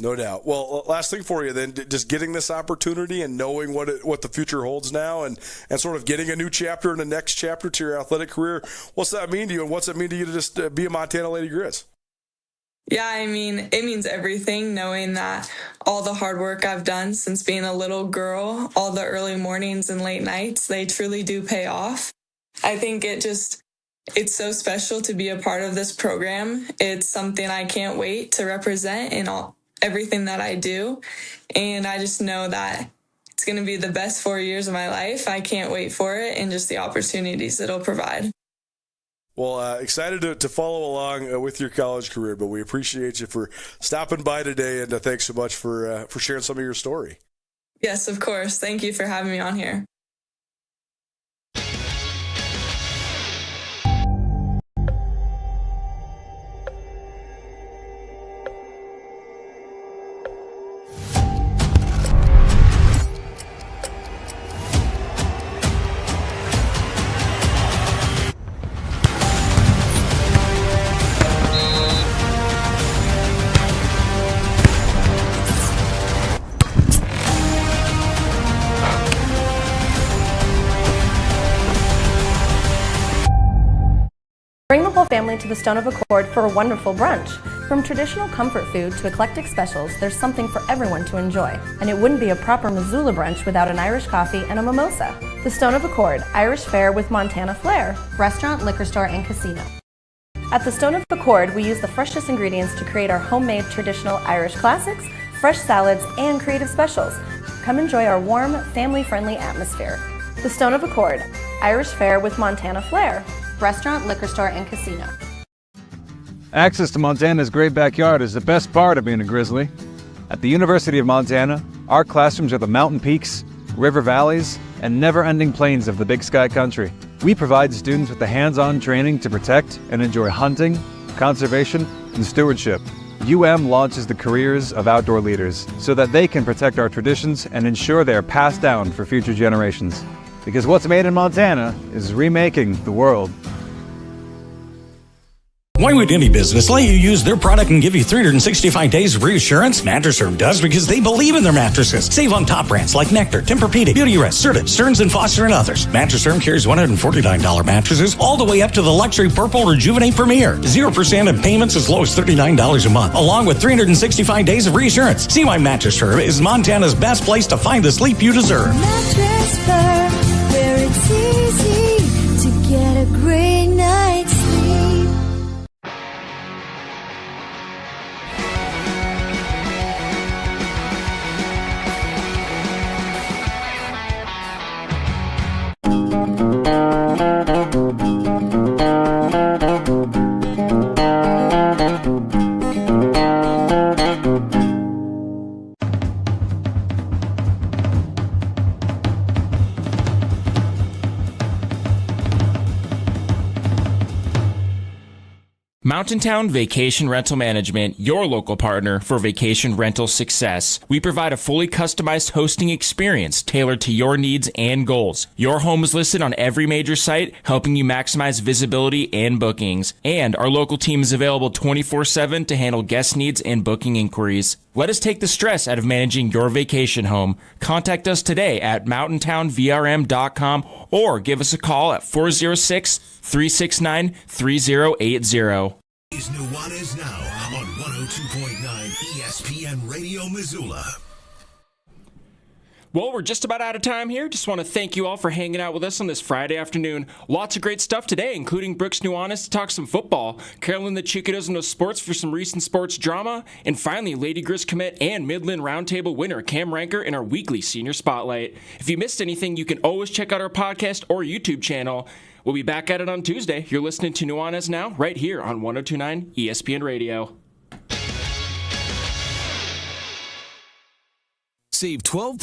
No doubt. Well, last thing for you then, just getting this opportunity and knowing what the future holds now and sort of getting a new chapter and the next chapter to your athletic career. What's that mean to you, and what's it mean to you to just be a Montana Lady Grizz? Yeah, I mean, it means everything, knowing that all the hard work I've done since being a little girl, all the early mornings and late nights, they truly do pay off. I think it's so special to be a part of this program. It's something I can't wait to represent in everything that I do. And I just know that it's going to be the best 4 years of my life. I can't wait for it and just the opportunities it'll provide. Well, excited to follow along with your college career, but we appreciate you for stopping by today, and thanks so much for sharing some of your story. Yes, of course. Thank you for having me on here. Bring the whole family to the Stone of Accord for a wonderful brunch. From traditional comfort food to eclectic specials, there's something for everyone to enjoy. And it wouldn't be a proper Missoula brunch without an Irish coffee and a mimosa. The Stone of Accord, Irish fare with Montana flair. Restaurant, liquor store, and casino. At the Stone of Accord, we use the freshest ingredients to create our homemade traditional Irish classics, fresh salads, and creative specials. Come enjoy our warm, family-friendly atmosphere. The Stone of Accord, Irish fare with Montana flair. Restaurant, liquor store, and casino. Access to Montana's great backyard is the best part of being a Grizzly. At the University of Montana, our classrooms are the mountain peaks, river valleys, and never-ending plains of the Big Sky Country. We provide students with the hands-on training to protect and enjoy hunting, conservation, and stewardship. UM launches the careers of outdoor leaders so that they can protect our traditions and ensure they are passed down for future generations. Because what's made in Montana is remaking the world. Why would any business let you use their product and give you 365 days of reassurance? Mattress Firm does because they believe in their mattresses. Save on top brands like Nectar, Tempur-Pedic, Beautyrest, Serta, Stearns & Foster, and others. Mattress Firm carries $149 mattresses all the way up to the luxury Purple Rejuvenate Premier. 0% in payments as low as $39 a month, along with 365 days of reassurance. See why Mattress Firm is Montana's best place to find the sleep you deserve. Mattress Firm, where it's easy to get a great night's sleep. Mountain Town Vacation Rental Management, your local partner for vacation rental success. We provide a fully customized hosting experience tailored to your needs and goals. Your home is listed on every major site, helping you maximize visibility and bookings. And our local team is available 24/7 to handle guest needs and booking inquiries. Let us take the stress out of managing your vacation home. Contact us today at mountaintownvrm.com or give us a call at 406-369-3080. Is Nuanez Now on 102.9 ESPN Radio Missoula. Well, we're just about out of time here. Just want to thank you all for hanging out with us on this Friday afternoon. Lots of great stuff today, including Brooks Nuanez to talk some football, Carolyn the Chica Doesn't Know Sports for some recent sports drama, and finally, Lady Grizz commit and Midland Roundtable winner Cam Ranker in our weekly Senior Spotlight. If you missed anything, you can always check out our podcast or YouTube channel. We'll be back at it on Tuesday. You're listening to Nuanez Now right here on 102.9 ESPN Radio. Save 12%.